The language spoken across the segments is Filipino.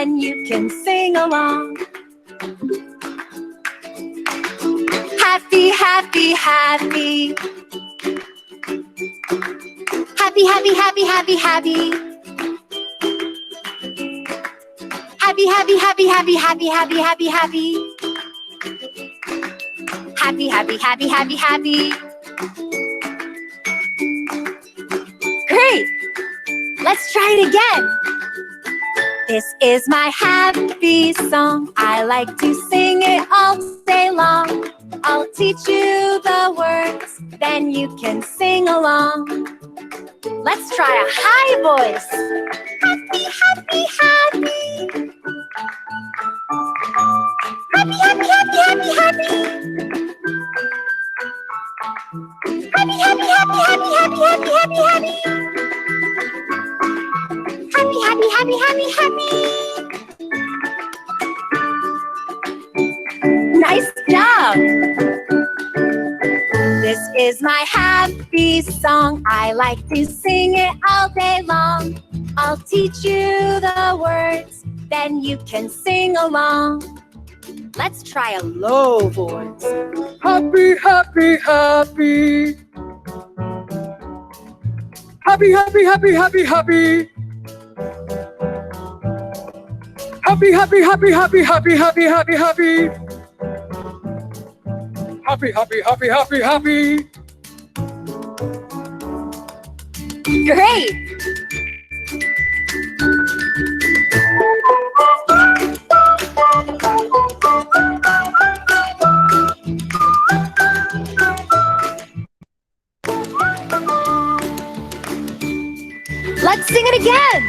then you can sing along. Happy, happy, happy. Happy, happy, happy, happy, happy. Happy, happy, happy, happy, happy, happy, happy, happy. Happy, happy, happy, happy, happy. Great! Let's try it again. This is my happy song. I like to sing it all day long. I'll teach you the words, then you can sing along. Let's try a high voice. Happy, happy, happy. Happy, happy, happy, happy, happy. Happy, happy, happy, happy, happy, happy, happy, happy. Happy, happy, happy, happy, happy. Nice job. This is my happy song. I like to sing it all day long. I'll teach you the words, then you can sing along. Let's try a low voice. Happy, happy, happy. Happy, happy, happy, happy, happy. Happy, happy, happy, happy, happy, happy, happy, happy. Happy, happy, happy, happy, happy. Great! Let's sing it again!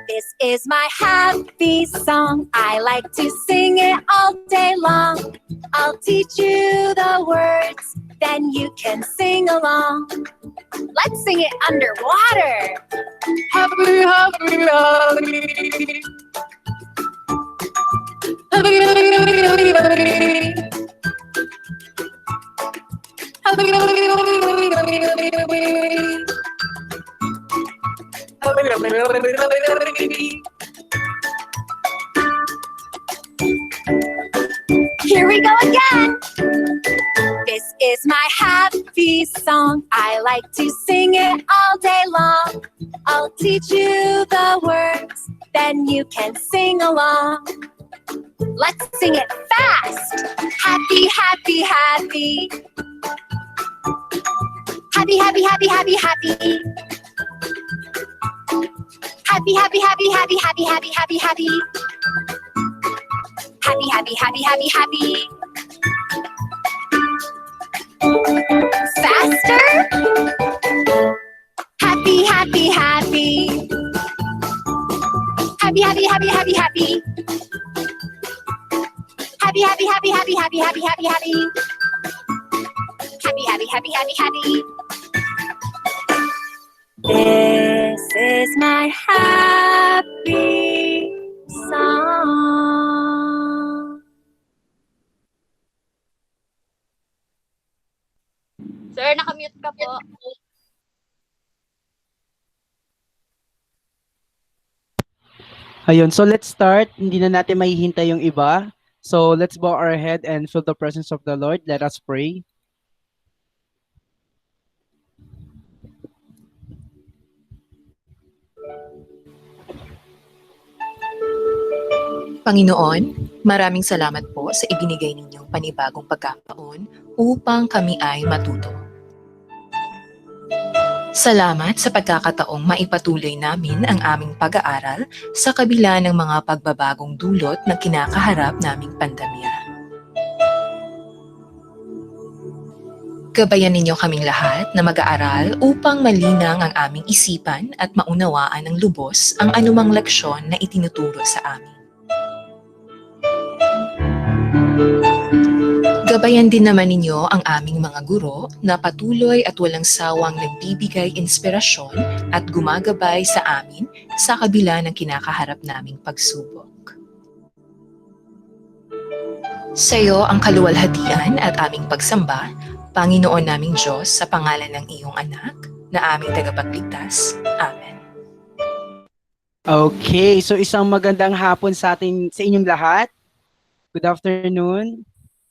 This is my happy song. I like to sing it all day long. I'll teach you the words, then you can sing along. Let's sing it underwater. Happy, happy, happy. Happy, happy, happy, happy. Happy, happy, happy, happy, happy. Here we go again. This is my happy song. I like to sing it all day long. I'll teach you the words, then you can sing along. Let's sing it fast. Happy, happy, happy. Happy, happy, happy, happy, happy. Happy, happy, happy, happy, happy, happy, happy, happy. Happy, happy, happy, happy, happy. Faster. Happy, happy, happy. Happy, happy, happy, happy, happy. Happy, happy, happy, happy, happy, happy, happy, happy. Happy, happy, happy, happy, happy. This is my happy song. Sir, nakamute ka po. Ayun, so let's start. Hindi na natin mahihintay yung iba. So let's bow our head and feel the presence of the Lord. Let us pray. Panginoon, maraming salamat po sa ibinigay ninyong panibagong pagkakataon upang kami ay matuto. Salamat sa pagkakataong maipatuloy namin ang aming pag-aaral sa kabila ng mga pagbabagong dulot na kinakaharap naming pandemya. Gabayan ninyo kaming lahat na mag-aaral upang malinang ang aming isipan at maunawaan ng lubos ang anumang leksyon na itinuturo sa amin. Gabayan din naman ninyo ang aming mga guro na patuloy at walang sawang nagbibigay inspirasyon at gumagabay sa amin sa kabila ng kinakaharap naming pagsubok. Sa iyo ang kaluwalhatian at aming pagsamba, Panginoon naming Diyos, sa pangalan ng iyong anak na aming tagapagligtas. Amen. Okay, so isang magandang hapon sa inyong lahat. Good afternoon.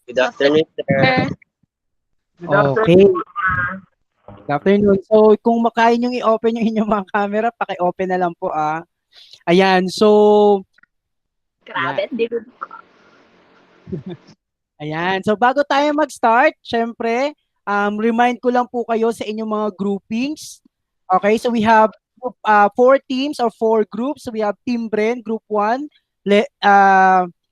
Good afternoon, sir. Good afternoon. Okay, good afternoon. So kung makaya nyo i-open yung inyong mga camera, paki-open na lang po ah. Ayan, so Grabe, hindi ko. Ayan. So bago tayo mag-start, syempre, remind ko lang po kayo sa inyong mga groupings. Okay, so we have four teams or four groups. So we have Team Bren, Group 1,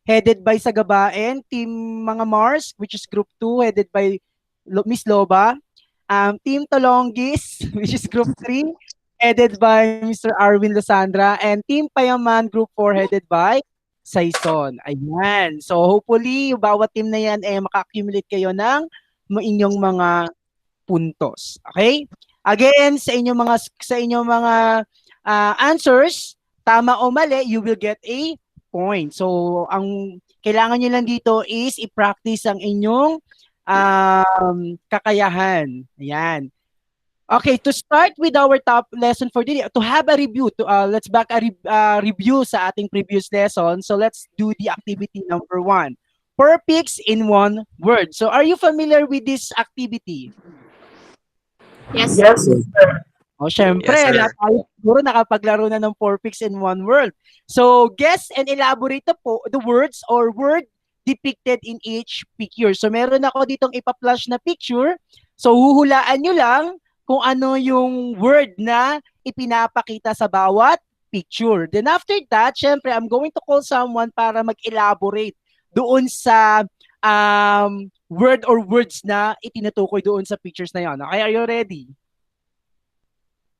headed by Sagabaen. Team Mga Mars, which is Group 2, headed by Miss Loba. Team Tolongis, which is Group 3, headed by Mr. Arwin Losandra. And Team Payaman, Group 4, headed by Saison. Ayan. So hopefully, yung bawat team na yan maka-accumulate kayo ng inyong mga puntos. Okay? Again, sa inyong mga answers, tama o mali, you will get a point. So ang kailangan niyo lang dito is i-practice ang inyong kakayahan. Ayan. Okay, to start with our top lesson for today, to have a review, let's back a review sa ating previous lesson. So let's do the activity number 1. Purpix in one word. So are you familiar with this activity? Yes. Yes. O syempre, Yes, sir. lahat tayo siguro nakapaglaro na ng Purpix in one word. So guess and elaborate the words or word depicted in each picture. So meron ako ditong ipa-flash na picture. So huhulaan nyo lang kung ano yung word na ipinapakita sa bawat picture. Then after that, syempre, I'm going to call someone para mag-elaborate doon sa word or words na itinutukoy doon sa pictures na yon. Okay, are you ready?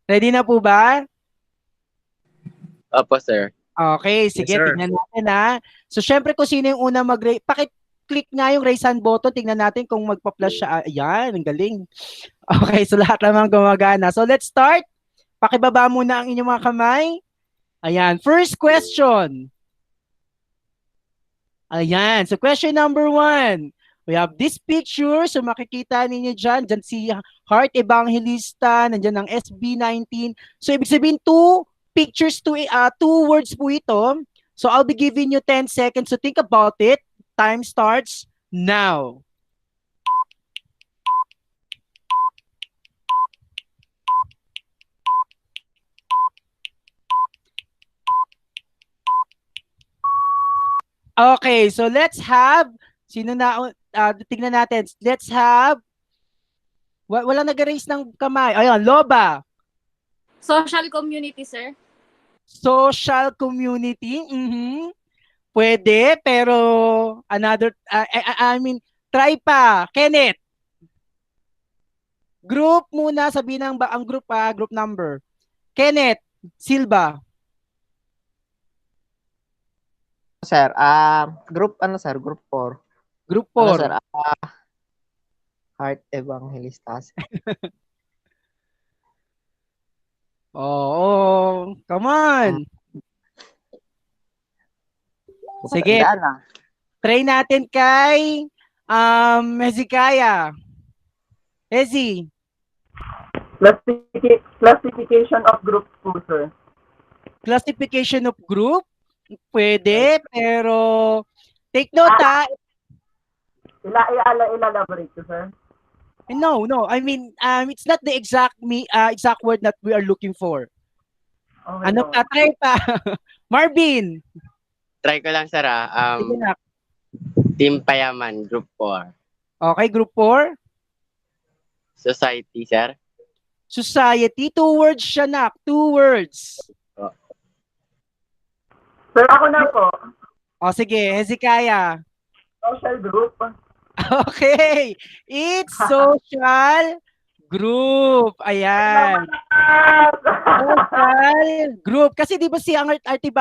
Ready na po ba? Opo, sir. Okay, sige, sir. tingnan natin ha. So syempre kung sino yung una pakiclick nga yung raise hand button, tingnan natin kung magpa-flash siya. Ayan, ang galing. Okay, so lahat naman gumagana. So let's start. Pakibaba muna ang inyong mga kamay. Ayan, first question. Ayan, so question number 1. We have this picture. So makikita ninyo dyan si Heart Evangelista, nandiyan ang SB19. So ibig sabihin, two words po ito. So I'll be giving you 10 seconds to think about it. Time starts now. Okay, so let's have, tingnan natin. Let's have, walang nag-raise ng kamay. Ayan, Loba. Social community, sir. Social community. Pwede, pero another, try pa. Kenneth. Group muna, sabihin ang group number. Kenneth Silva. Sir, group sir? Group 4. Group Ano, 4. sir? Heart Evangelistas. Oo, come on. Sige. Try natin kay Hezekiah. Hezi. Classification of groups po, sir. Classification of group? Pwede, pero take note ha. Elaborate ko, sir. No. I mean, it's not the exact word that we are looking for. Okay, Ano okay. pa? Try pa. Marvin. Try ko lang, sir. Sige na. Team Payaman, Group 4. Okay, group 4. Society, sir. Society. 2 words siya, nak. 2 words. Sir, ako na po. O sige, Hezekiah. Social group. Okay. It's social group. Ayan. Social group. Kasi di ba si ang Arte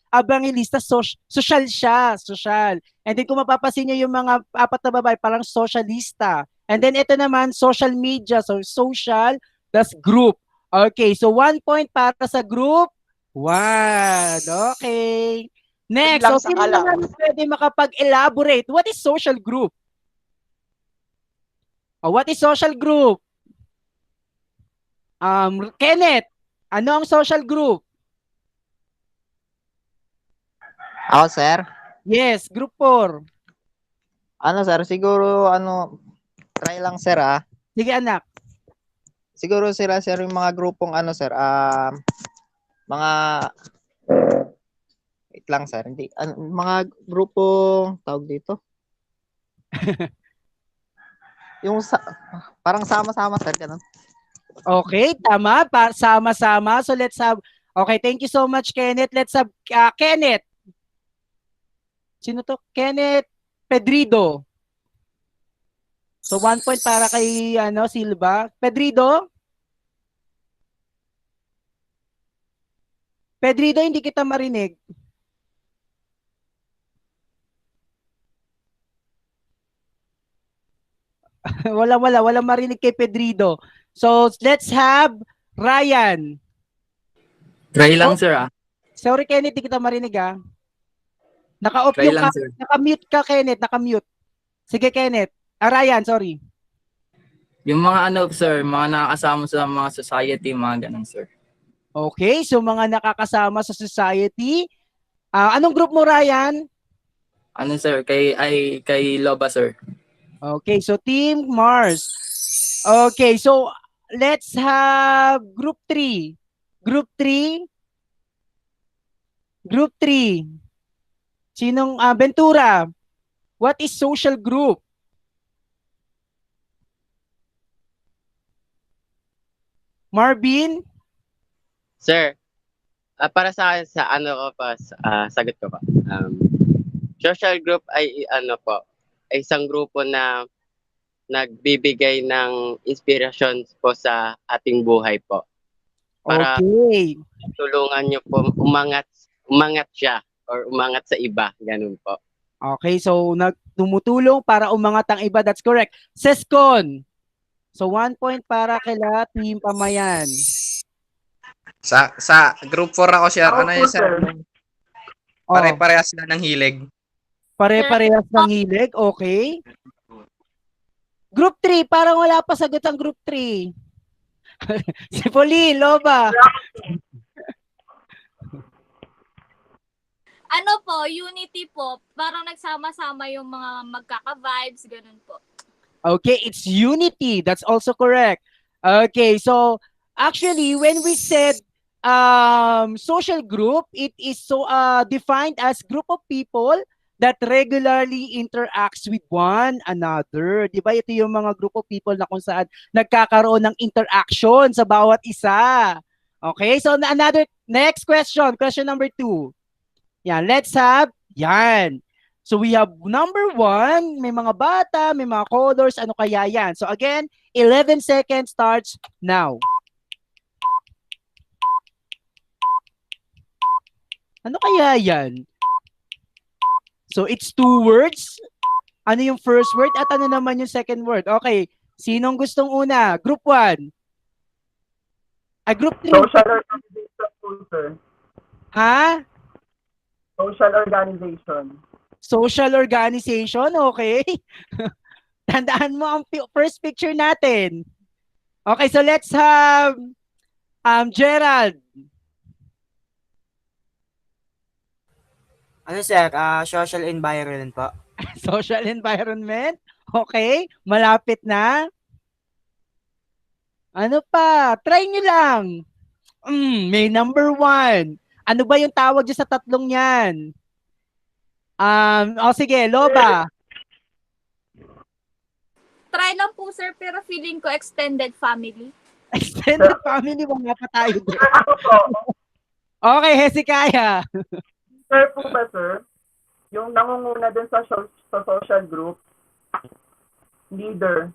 Evangelista, social siya. Social. And then kung mapapasin nyo yung mga apat na babae, parang socialista. And then ito naman, social media. So social, that's group. Okay. So 1 point para sa group 1. Okay. Next. So sino naman pwede makapag-elaborate? What is social group? What is social group? Kenneth, ano ang social group? Ako, sir. Yes, group 4. Ano, sir? Siguro, try lang, sir, ah. Sige anak. Siguro sila, sir, yung mga grupong, sir, mga, wait lang, sir. Hindi, mga grupong, tawag dito. Yung, parang sama-sama, sir, ganun. Okay, tama. Sama-sama. So let's have, okay, thank you so much, Kenneth. Let's have, Kenneth. Sino to? Kenneth Pedrido. So 1 point para kay Silva. Pedrido? Pedrido, hindi kita marinig. Walang marinig kay Pedrido. So let's have Ryan. Try lang, sir, ah. Sorry, Kenneth, hindi kita marinig, ah. Naka-off Try yung lang, sir. naka-mute ka, Kenneth. Naka-mute. Sige, Kenneth. Ryan, sorry. Yung mga sir, mga nakakasama sa mga society, mga ganun, sir. Okay, so mga nakakasama sa society. Anong group mo, Ryan? Ano, sir? Kay Loba, sir. Okay, so Team Mars. Okay, so let's have Group 3. Group 3. Group 3. Sinong Ventura? What is social group? Marvin? Sir, para sa akin, sagot ko pa. Social group ay ay isang grupo na nagbibigay ng inspirasyon po sa ating buhay po. Para Okay. tulungan niyo po umangat siya or umangat sa iba, ganun po. Okay, so tumutulong para umangat ang iba. That's correct. Sescon. So 1 point para kila Team Pamayan. Sa group 4 ako, sir. Ano yun, sir? Oh, Pare-parehas sila ng hilig. pare-parehas ng hilig. Okay. Group 3, parang wala pa sagot ang group 3. Si Pauline, Loba. Ano po, unity po. Parang nagsama-sama yung mga magkaka-vibes, ganun po. Okay, it's unity. That's also correct. Okay, so actually, when we said social group, it is so defined as group of people that regularly interacts with one another. Di ba? Ito yung mga group of people na kung saan nagkakaroon ng interaction sa bawat isa. Okay, so next question, question number 2. Yan, let's have, yan. So we have number 1, may mga bata, may mga colors, ano kaya yan? So again, 11 seconds starts now. Ano kaya yan? So it's 2 words. Ano yung first word at ano naman yung second word? Okay, sinong gustong una? Group 1. Group 3. Social organization po, sir. Ha? Social organization. Social organization, okay. Tandaan mo ang first picture natin. Okay, so let's have Gerald. Ano sir, social environment po. Social environment. Okay, malapit na. Ano pa? Try nyo lang. May number 1. Ano ba yung tawag dyan sa tatlong yan? Sige, Loba. Try lang po, sir, pero feeling ko extended family. Extended family, mga pa tayo doon. Ako po, Okay, Hezekiah. sir po ba, sir? Yung nangunguna din sa social group, leader.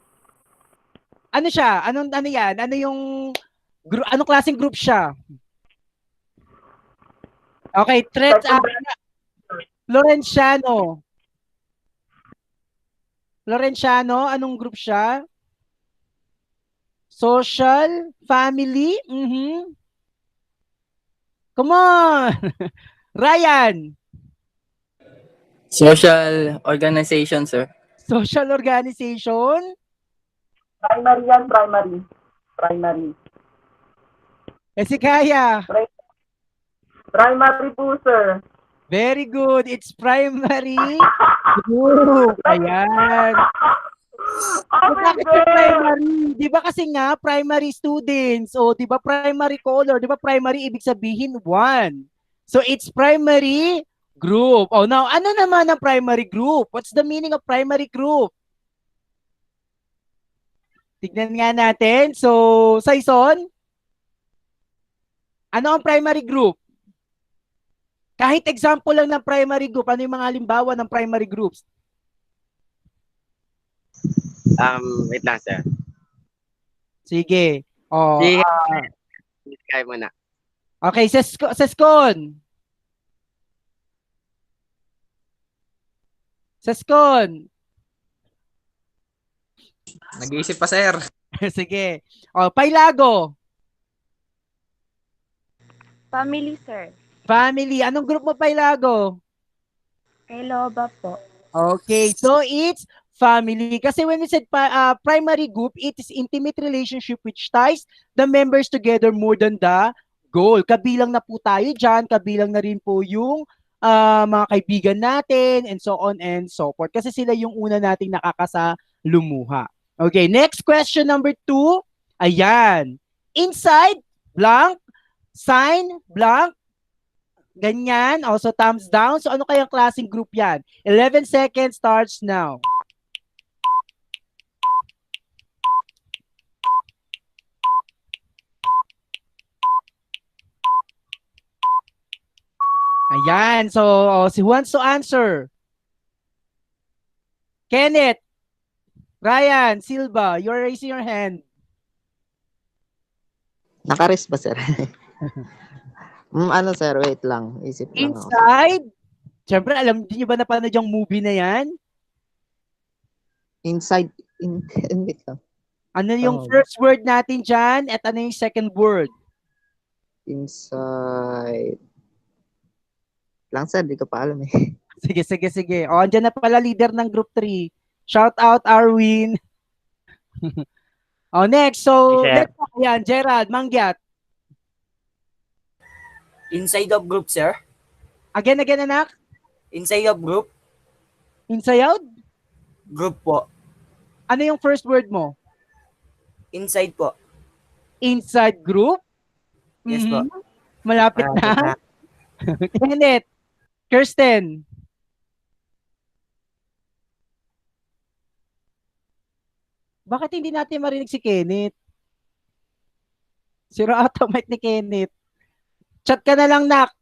Ano siya? Ano yan? Ano yung anong klaseng group siya? Okay, Lorenciano. Lorenciano, anong group siya? Social, family, Come on. Ryan. Social organization, sir. Social organization. Primary yan, primary. Primary. Hezekiah. Primary po, sir. Very good. It's primary group. Ayan. Oh So, my bakit yung God! primary? Di ba kasi nga, primary students. O, di ba primary color? Di ba primary ibig sabihin one. So, it's primary group. Oh, now, ano naman ang primary group? What's the meaning of primary group? Tignan nga natin. So, Saison, ano ang primary group? Kahit example lang ng primary group, ano yung mga halimbawa ng primary groups? Wait lang, sir. Sige. Oh, Sige, kaya mo na. okay, Seskon. Seskon. Nag-iisip pa, sir. Sige. Oh, Pailago. Family, sir. Family. Anong group mo, Pailago? Kay Loba po. Okay, so it's family. Kasi when we said primary group, it is intimate relationship which ties the members together more than the goal. Kabilang na po tayo dyan, kabilang na rin po yung mga kaibigan natin, and so on and so forth. Kasi sila yung una nating nakakasalumuha. Okay, next question number 2. Ayan. Inside, blank, sign, blank, ganyan. Also, thumbs down. So, ano kayang klaseng group yan? 11 seconds starts now. Ayan. So, si who wants to answer? Kenneth, Ryan, Silva, you're raising your hand. Nakaris ba, sir? Ano, sir? Wait lang. Isip lang ako. Inside, syempre, alam niyo ba napanood yung movie na yan? Inside. Wait lang. Ano yung Oh. first word natin dyan at ano yung second word? Inside. Lang, sir. Di ko pa alam eh. Sige. O, andyan na pala leader ng group 3. Shout out, Arwin. O, next. So, Sir. next, yan, Gerald, Mangyat. Inside of group, sir. Again, anak. Inside of group. Inside? Group po. Ano yung first word mo? Inside po. Inside group? Yes po. Malapit na. Kenneth. Kirsten. Bakit hindi natin marinig si Kenneth? Sira ata mic ni Kenneth. Chat ka na lang, Nak.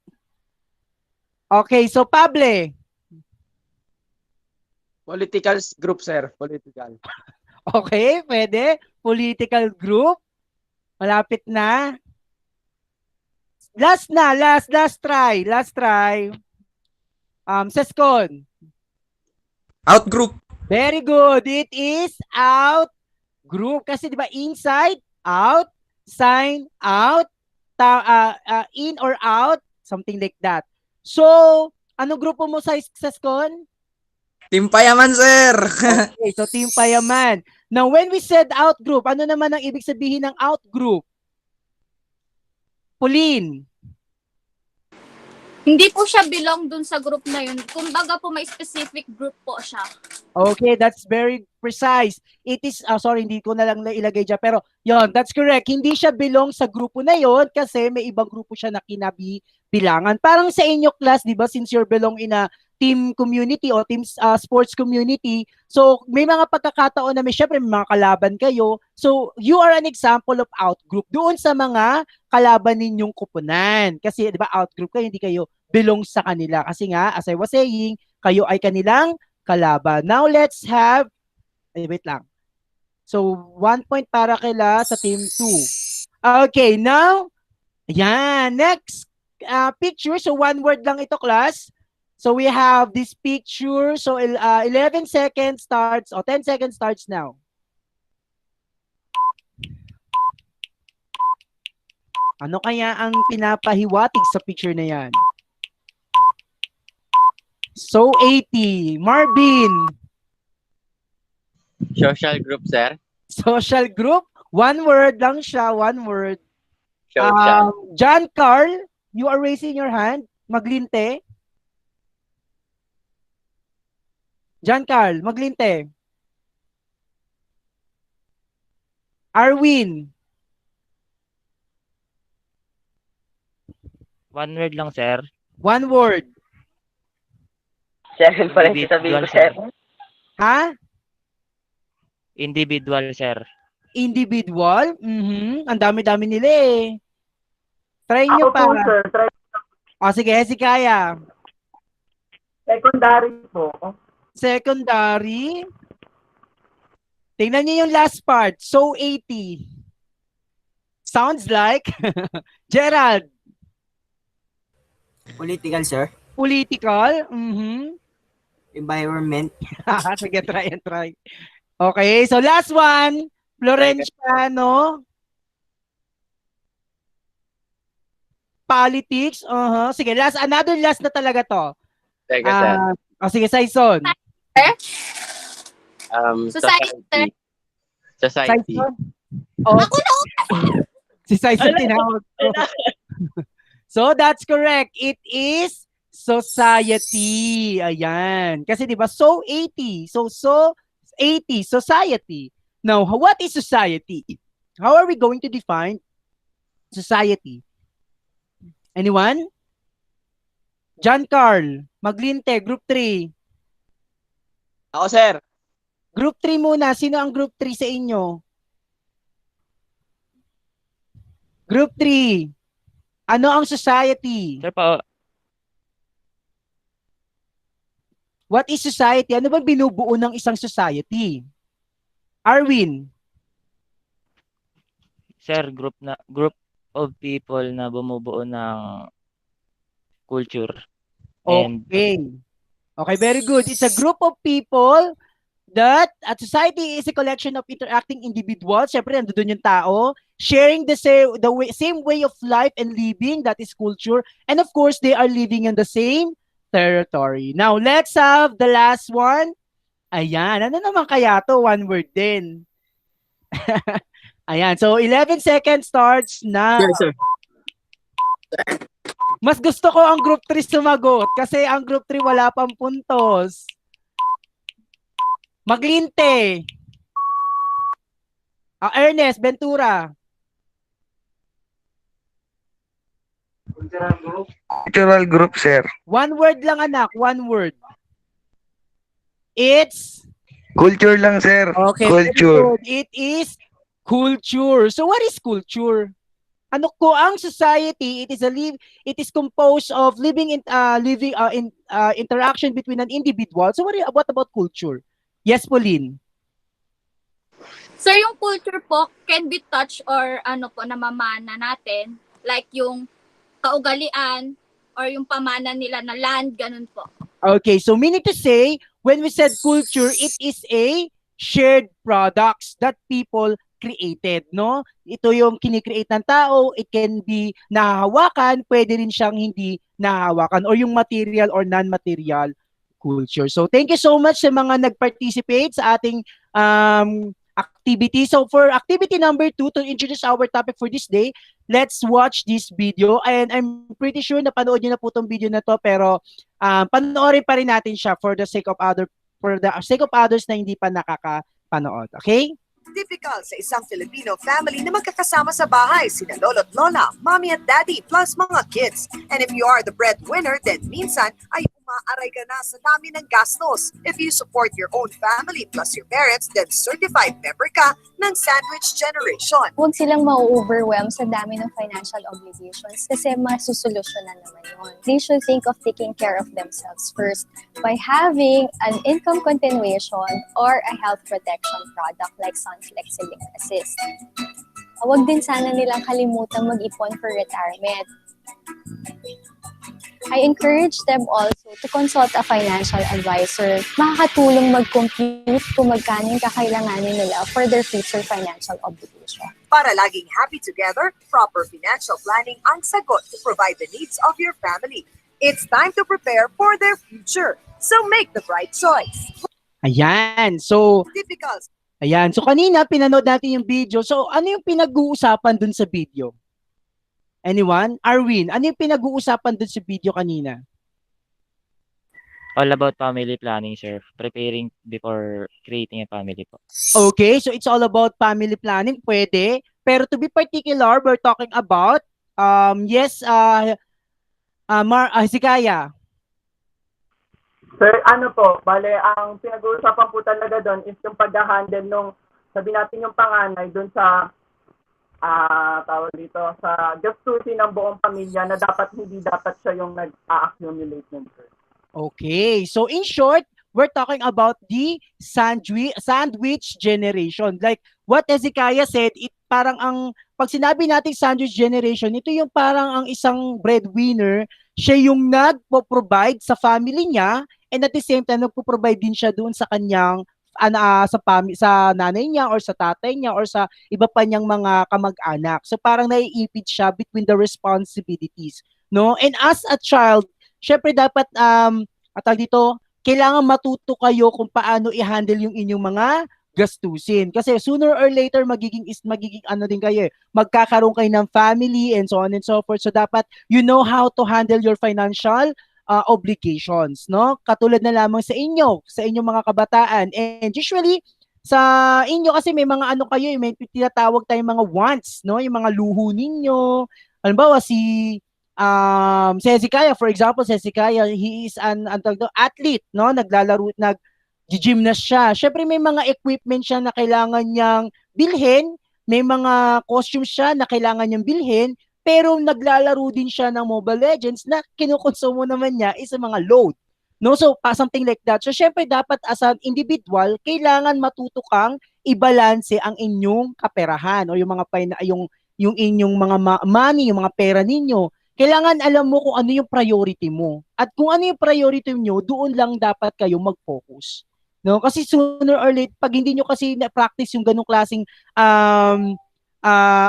Okay, so Pable. Political group, sir. Political. Okay, pwede. Political group. Malapit na. Last try. Seskon. Out group. Very good. It is out group. Kasi di ba inside, out, sign, out, in or out, something like that. So, ano grupo mo sa Seskon? Team Payaman, sir. Okay, so Team Payaman. Now, when we said out group, ano naman ang ibig sabihin ng out group? Pauline. Hindi po siya belong dun sa group na yun. Kumbaga po may specific group po siya. Okay, that's very precise. It is, sorry, hindi ko na lang ilagay dyan. Pero, yon, that's correct. Hindi siya belong sa grupo na yon kasi may ibang grupo siya na kinabibilangan. Parang sa inyo class, di ba, since you're belong in a team community o team sports community, so may mga pagkakataon na syempre may mga kalaban kayo. So, you are an example of out-group doon sa mga kalaban ninyong kupunan. Kasi, di ba, out-group kayo, hindi kayo belong sa kanila. Kasi nga, as I was saying, kayo ay kanilang kalaban. Now, let's have, wait lang. So, 1 point para kila sa team 2. Okay, now, yan, next picture. So, 1 word lang ito, class. So, we have this picture. So, 11 seconds starts, o 10 seconds starts now. Ano kaya ang pinapahiwatig sa picture na yan? So, 80. Marvin. Social group, sir. Social group. 1 word lang siya. 1 word. Social. John Carl, you are raising your hand. Maglinte. John Carl, Maglinte. Arwin. One word lang, sir. One word. Sir, yun pala yung sasabihin ko, sir. Ha? Individual, sir. Individual? Ang dami-dami nila eh. Try nyo Ako pa. po, sir. Try O sige, Hezekiah. secondary po. Secondary. Tingnan niyo yung last part. So 80. Sounds like Gerald. Political, sir. Political. Environment. Sige, try and try. Okay, so last one. Florenciano. Politics. Sige, another last na talaga to. Teka, sir. Sige, Saison. Society. Society. Saison. Si Saison tinawag ko. So that's correct. It is society. Ayan. Kasi 'di ba so 80. So 80 society. Now, what is society? How are we going to define society? Anyone? John Carl, Maglinte, Group 3. Ako, sir. Group 3 muna. Sino ang Group 3 sa inyo? Group 3. Ano ang society? Sir po, What is society? Ano ba binubuo ng isang society? Arwin. sir, group of people na bumubuo ng culture. And Okay. Okay, very good. It's a group of people that a society is a collection of interacting individuals. Siyempre, nandoon yung tao. Sharing the same way of life and living. That is culture. And of course, they are living in the same territory. Now, let's have the last one. Ayan. Ano naman kaya to? One word din. Ayan. So, 11 seconds starts now. Yes, sir. Mas gusto ko ang group 3 sumagot kasi ang group 3 wala pang puntos. Maglinte. Ernest Ventura. Cultural group, sir. One word lang anak, one word. It's Culture lang, sir. okay. Very Culture. good. It is culture. So what is culture? Ano ko ang society? It is composed of interaction between an individual. So what about culture? Yes, Pauline. Sir, yung culture po can be touched or namamana natin. Like yung kaugalian or yung pamana nila na land, ganun po. Okay, so meaning to say, when we said culture, it is a shared products that people created, no? Ito yung kinikreate ng tao, it can be nahahawakan, pwede rin siyang hindi nahahawakan, or yung material or non-material culture. So thank you so much sa mga nag-participate sa ating activity. So for activity number 2, to introduce our topic for this day, let's watch this video. And I'm pretty sure na panood niyo na po itong video na to, pero panoorin pa rin natin siya for the sake of others na hindi pa nakakapanood. Okay? Typical sa isang Filipino family na magkakasama sa bahay, sina lolo't lola, mommy at daddy, plus mga kids. And if you are the breadwinner, then minsan ay umaaray ka na sa dami ng gastos. If you support your own family plus your parents, then certified member ka ng sandwich generation. Huwag silang ma-overwhelm sa dami ng financial obligations kasi masusolusyonan naman yun. They should think of taking care of themselves first by having an income continuation or a health protection product like Sunflex Select Assist. Huwag din sana nilang kalimutan mag-ipon for retirement. I encourage them also to consult a financial advisor. Makakatulong mag-compute kung magkano yung kakailanganin nila for their future financial obligation. Para laging happy together, proper financial planning ang sagot to provide the needs of your family. It's time to prepare for their future. So make the right choice. Ayan. So, Typical. ayan. So kanina, pinanood natin yung video. So, ano yung pinag-uusapan dun sa video? Anyone? Arwin, ano yung pinag-uusapan dun sa video kanina? all about family planning, sir. Preparing before creating a family po. Okay, so it's all about family planning, pwede. Pero to be particular, we're talking about, yes, Zikaya. Sir, ano po, bale, ang pinag-uusapan po talaga doon is yung pag-handle nung, sabi natin yung panganay doon sa, tawag dito, sa gastusin ng buong pamilya na dapat hindi dapat siya yung nag-accumulate nun, sir. Okay, so in short, we're talking about the sandwich generation. Like what Hezekiah said, it parang pag sinabi natin sandwich generation, ito yung parang ang isang breadwinner, siya yung nagpo-provide sa family niya, and at the same time nagpo-provide din siya doon sa kanyang sa nanay niya or sa tatay niya or sa iba pa niyang mga kamag-anak. So parang naiipit siya between the responsibilities, no? And as a child, syempre dapat atag dito, kailangan matuto kayo kung paano i-handle yung inyong mga gastusin. Kasi sooner or later magiging ano din kayo, magkakaroon kayo ng family and so on and so forth. So dapat you know how to handle your financial obligations, no? Katulad na lamang sa inyong mga kabataan. And usually sa inyo kasi may mga ano kayo, may tinatawag tayong mga wants, no? Yung mga luho ninyo. Halimbawa si Hezekiah, for example, Hezekiah, he is an athlete, no? Naglalaro, nag-gymnast siya. Syempre may mga equipment siya na kailangan niyang bilhin, may mga costumes siya na kailangan niyang bilhin, pero naglalaro din siya ng Mobile Legends na kinukonsumo naman niya is mga load. No? So, something like that. So, syempre dapat as an individual, kailangan matuto kang i-balance ang inyong kaperahan o yung mga yung inyong mga money, yung mga pera ninyo. Kailangan alam mo kung ano yung priority mo. At kung ano yung priority nyo, doon lang dapat kayo mag-focus. No? Kasi sooner or later, pag hindi nyo kasi na-practice yung ganong klaseng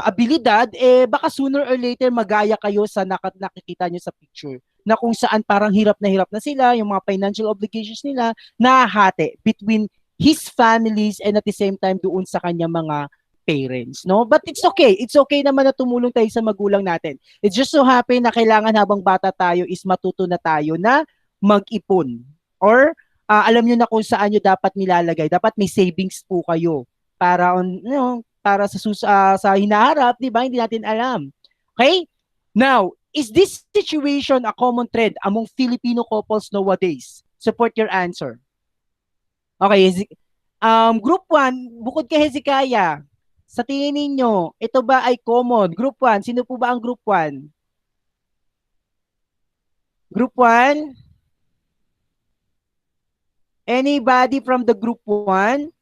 abilidad, baka sooner or later magaya kayo sa nakikita nyo sa picture. Na kung saan parang hirap na sila, yung mga financial obligations nila, nahahati between his families and at the same time doon sa kanya mga parents, no? But it's okay. It's okay naman na tumulong tayo sa magulang natin. It's just so happy na kailangan habang bata tayo is matuto na tayo na mag-ipon. Or alam nyo na kung saan nyo dapat nilalagay. Dapat may savings po kayo para para sa hinaharap, di ba? Hindi natin alam. Okay? Now, is this situation a common trend among Filipino couples nowadays? Support your answer. Okay, group 1, bukod kay Hezekiah, sa tingin ninyo, ito ba ay common? Group 1, sino po ba ang group 1? Group 1? Anybody from the group 1?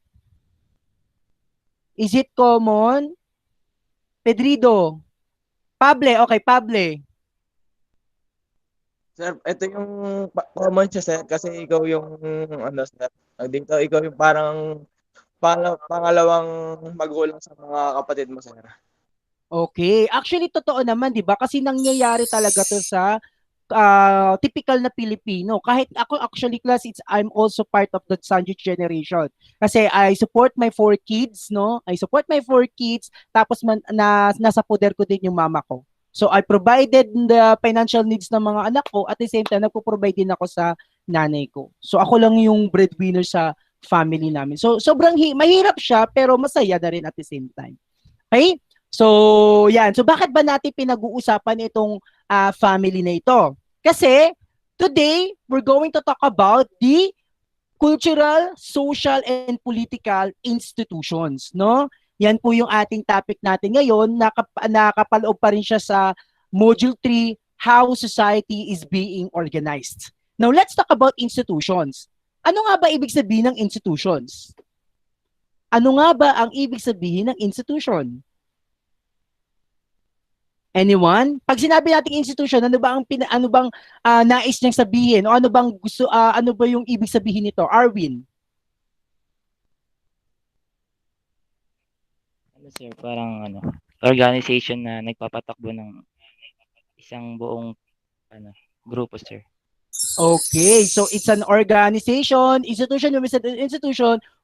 Is it common? Pedrido. Pable, okay, Pable. Sir, ito yung common siya, sir, kasi ikaw yung, sir, dito, ikaw yung parang pangalawang magulang sa mga kapatid mo, sir. Okay. Actually, totoo naman, di ba? Kasi nangyayari talaga to sa typical na Pilipino. Kahit ako actually, class, I'm also part of the sandwich generation. Kasi I support my 4 kids, no? I support my 4 kids, tapos nasa poder ko din yung mama ko. So I provided the financial needs ng mga anak ko, at the same time, nagpo-provide din ako sa nanay ko. So ako lang yung breadwinner sa family namin. So sobrang mahirap siya, pero masaya na rin at the same time. Okay? So yan. So bakit ba natin pinag-uusapan itong family na ito? Kasi today, we're going to talk about the cultural, social, and political institutions, no? Yan po yung ating topic natin ngayon. Nakapaloob pa rin siya sa Module 3, How Society is Being Organized. Now, let's talk about institutions. Ano nga ba ibig sabihin ng institutions? Ano nga ba ang ibig sabihin ng institution? Anyone? Pag sinabi nating institution, ano bang nais niyang sabihin o ano ba yung ibig sabihin nito? Arwin. Sir, parang organization na nagpapatakbo ng isang buong grupo, sir. Okay, so it's an organization, institution,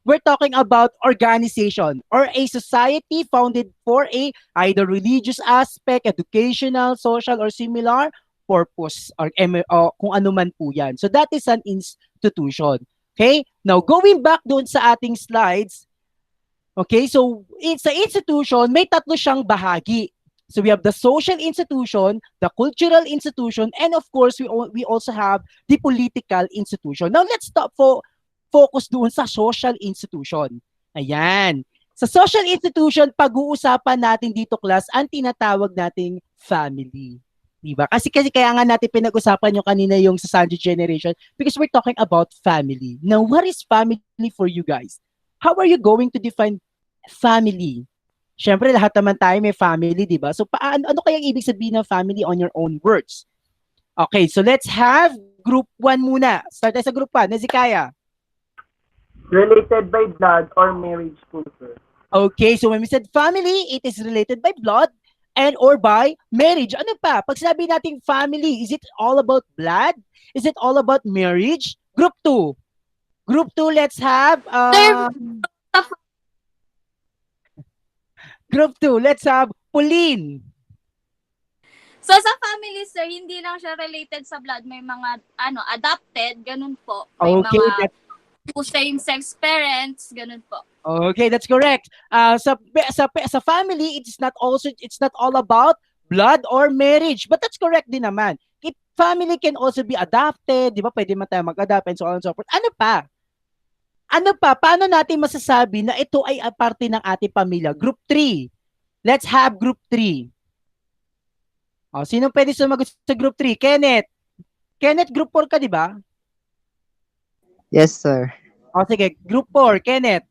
we're talking about organization or a society founded for a either religious aspect, educational, social, or similar purpose or kung ano man po yan. So that is an institution. Okay? Now, going back doon sa ating slides, okay, so sa institution, may tatlo siyang bahagi. So we have the social institution, the cultural institution, and of course, we also have the political institution. Now, let's focus doon sa social institution. Ayan. Sa social institution, pag-uusapan natin dito, class, ang tinatawag nating family. Diba? Kasi kaya nga natin pinag-usapan yung kanina yung sa Sanji generation because we're talking about family. Now, what is family for you guys? How are you going to define family? Siyempre, lahat naman tayo may family, di ba? So, ano kayang ibig sabihin ng family on your own words? Okay, so let's have group 1 muna. Start tayo sa group 1. Nazikaya. Related by blood or marriage culture. Okay, so when we said family, it is related by blood and or by marriage. Ano pa? Pag sinabi natin family, is it all about blood? Is it all about marriage? Group 2. Group 2, let's have... Group 2, let's have Pauline. So sa family, sir, hindi lang siya related sa blood. May mga adopted, ganun po. May Okay, mga same-sex parents, ganun po. Okay, that's correct. Sa family, it's not all about blood or marriage, but that's correct din naman. Family can also be adopted, di ba? Pwede man tayo mag-adopt and so on and so forth. Ano pa? Paano natin masasabi na ito ay parte ng ating pamilya? Group 3. Let's have group 3. Sino pwede sumagot sa group 3? Kenneth. Kenneth, group 4 ka, di ba? Yes, sir. Sige, group 4. Kenneth.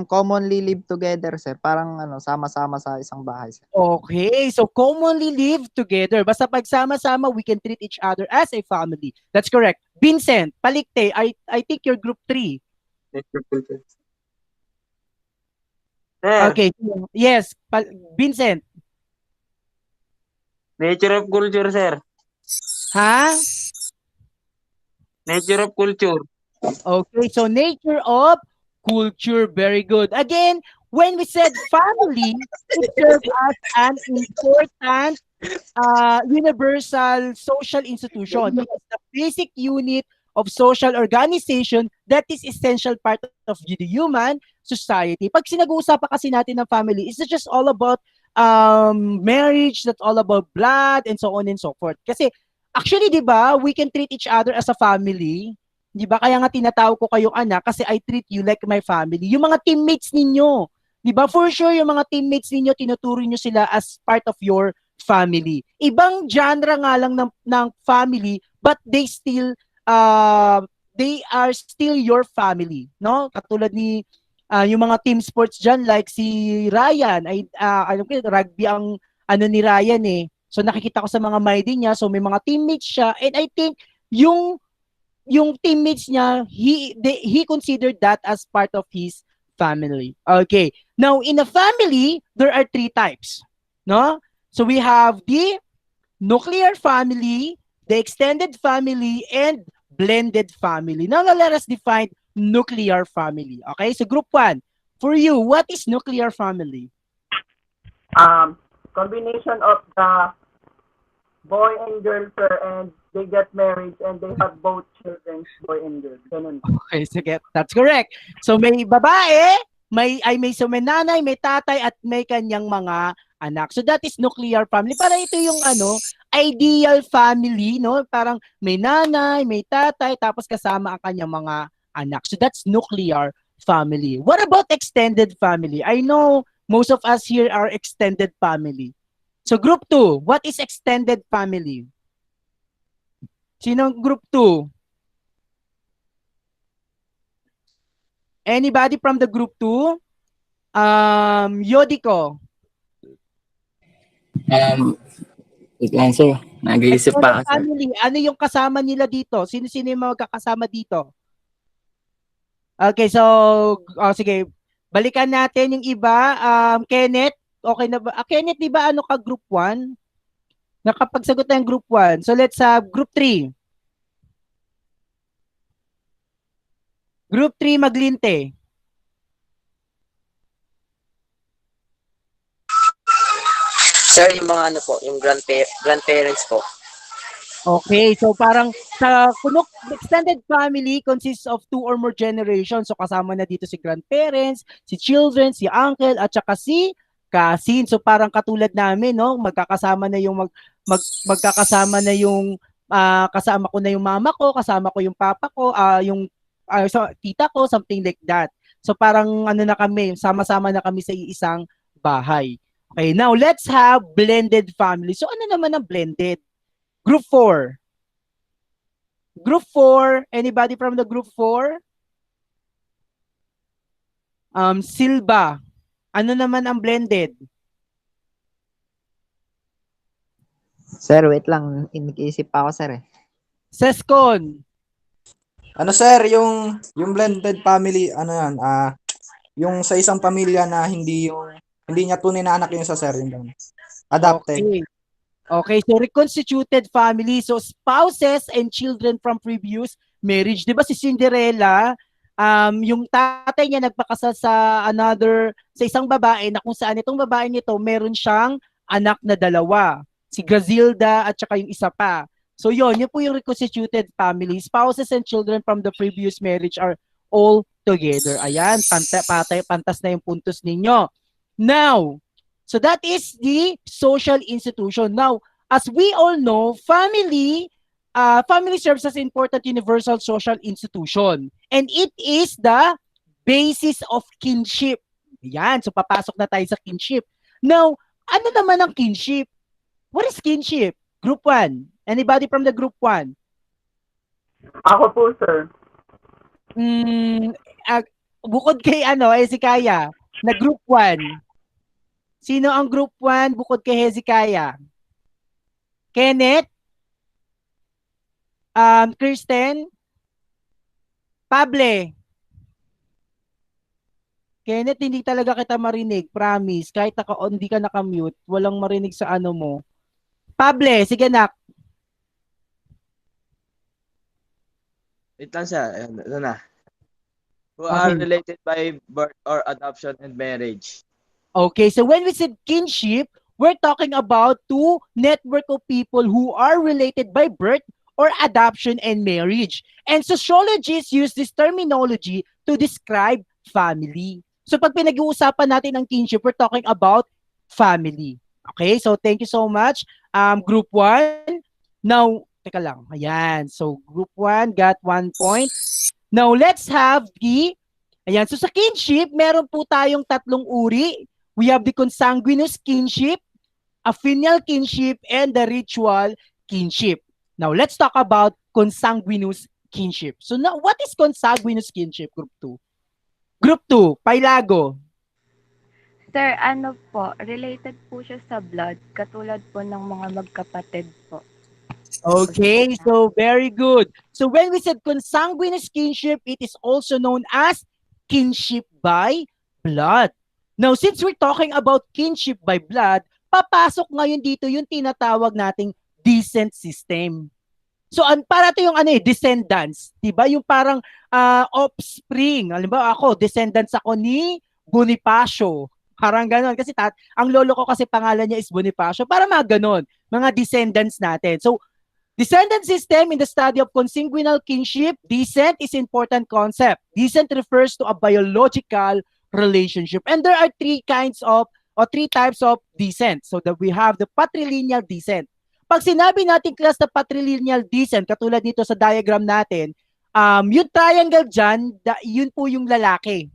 Commonly live together, sir. Parang sama-sama sa isang bahay, sir. Okay, so commonly live together. Basta pagsama-sama, we can treat each other as a family. That's correct. Vincent, Palikte, I think you're group 3. Okay, yes, Vincent. Nature of culture, sir. Ha? Nature of culture. Okay, so nature of culture, very good. Again, when we said family, it serves as an important universal social institution. It is the basic unit of social organization that is essential part of the human society. Pag sinag-uusapan kasi natin ng family, it's not just all about marriage, that's all about blood, and so on and so forth. Kasi actually, di ba, we can treat each other as a family. Di ba? Kaya nga tinatawag ko kayong anak kasi I treat you like my family. Yung mga teammates ninyo, di ba? For sure, yung mga teammates ninyo, tinuturo nyo sila as part of your family. Ibang genre nga lang ng family, but they are still your family, no? Katulad ni yung mga team sports dyan, like si Ryan, rugby ang ni Ryan eh. So nakikita ko sa mga MyD niya, so may mga teammates siya, and I think yung teammates niya, he considered that as part of his family. Okay. Now, in a family, there are 3 types. No? So we have the nuclear family, the extended family, and blended family. Now, let us define nuclear family. Okay? So group 1, for you, what is nuclear family? Combination of the boy and girl, sir, and they get married and they have both children, boy and girl. Ganun. Okay, sige. That's correct. So may babae, may nanay, may tatay, at may kanyang mga anak. So that is nuclear family. Para ito yung ideal family, no? Parang may nanay, may tatay, tapos kasama ang kanyang mga anak. So that's nuclear family. What about extended family? I know most of us here are extended family. So group 2, what is extended family? Sinong group 2? Anybody from the group 2? Yodiko. Wait lang, sir. Nag-iisip pa. Family, ano yung kasama nila dito? Sino-sino yung magkakasama dito? Okay, so, sige. Balikan natin yung iba. Kenneth, okay na ba? Kenneth, di ba ano ka group 1? Nakapagsagot na yung group 1. So, let's have group 3. Group 3, Maglinte. Sir, yung mga yung grandparents po. Okay, so parang sa kunok extended family consists of 2 or more generations. So kasama na dito si grandparents, si children, si uncle at saka si cousin. So parang katulad namin, no, magkakasama na yung magkakasama na yung kasama ko na yung mama ko, kasama ko yung papa ko, yung so, tita ko, something like that. So parang ano na kami, sama-sama na kami sa iisang bahay. Okay, now let's have blended family. So ano naman ang blended? Group 4. Group 4, anybody from the group 4? Silva. Ano naman ang blended? Sir, wait lang. Nag-iisip pa ako, sir eh. Sescon. Ano sir, yung blended family, ano yan, yung sa isang pamilya na hindi niya tunay na anak yung isa sir, yung ganun. Adopted. Okay, so reconstituted family. So spouses and children from previous marriage. 'Di ba si Cinderella, yung tatay niya nagpakasal sa isang babae na kung saan itong babae nito meron siyang anak na 2. Si Grazilda at saka yung isa pa. So yun po yung reconstituted family. Spouses and children from the previous marriage are all together. Ayan, pantas na yung puntos ninyo. Now, so that is the social institution. Now, as we all know, family serves as important universal social institution. And it is the basis of kinship. Yan, so papasok na tayo sa kinship. Now, ano naman ang kinship? What is kinship? Group 1. Anybody from the group 1? Ako po, sir. Bukod kay si Kaya, na group 1. Sino ang group 1 bukod kay Hezekiah? Kenneth? Kristen? Pable? Kenneth, hindi talaga kita marinig. Promise. Kahit hindi ka nakamute, walang marinig sa ano mo. Pable, sige nak. Wait lang siya. Ito na. Who are related by birth or adoption and marriage. Okay, so when we said kinship, we're talking about 2 network of people who are related by birth or adoption and marriage. And sociologists use this terminology to describe family. So pag pinag-uusapan natin ang kinship, we're talking about family. Okay, so thank you so much. Group 1. Now, teka lang. Ayan, so group 1 got 1 point. Now, let's have ayan, so sa kinship, meron po tayong 3 uri. We have the consanguineous kinship, a filial kinship, and the ritual kinship. Now, let's talk about consanguineous kinship. So, now, what is consanguineous kinship, Group 2? Group 2, Pailago. Sir, related po siya sa blood, katulad po ng mga magkapatid po. Okay, so very good. So, when we said consanguineous kinship, it is also known as kinship by blood. Now, since we're talking about kinship by blood, papasok ngayon dito yung tinatawag nating descent system. So, para ito yung descendants, 'di ba? Yung parang offspring. Halimbawa ako, descendants ako ni Bonifacio. Parang gano'n. Kasi ang lolo ko kasi pangalan niya is Bonifacio. Para mga gano'n, mga descendants natin. So, descendant system in the study of consanguineal kinship, descent is important concept. Descent refers to a biological relationship. And there are 3 types of descent. So that we have the patrilineal descent. Pag sinabi natin class na patrilineal descent, katulad dito sa diagram natin, yung triangle dyan, yun po yung lalaki.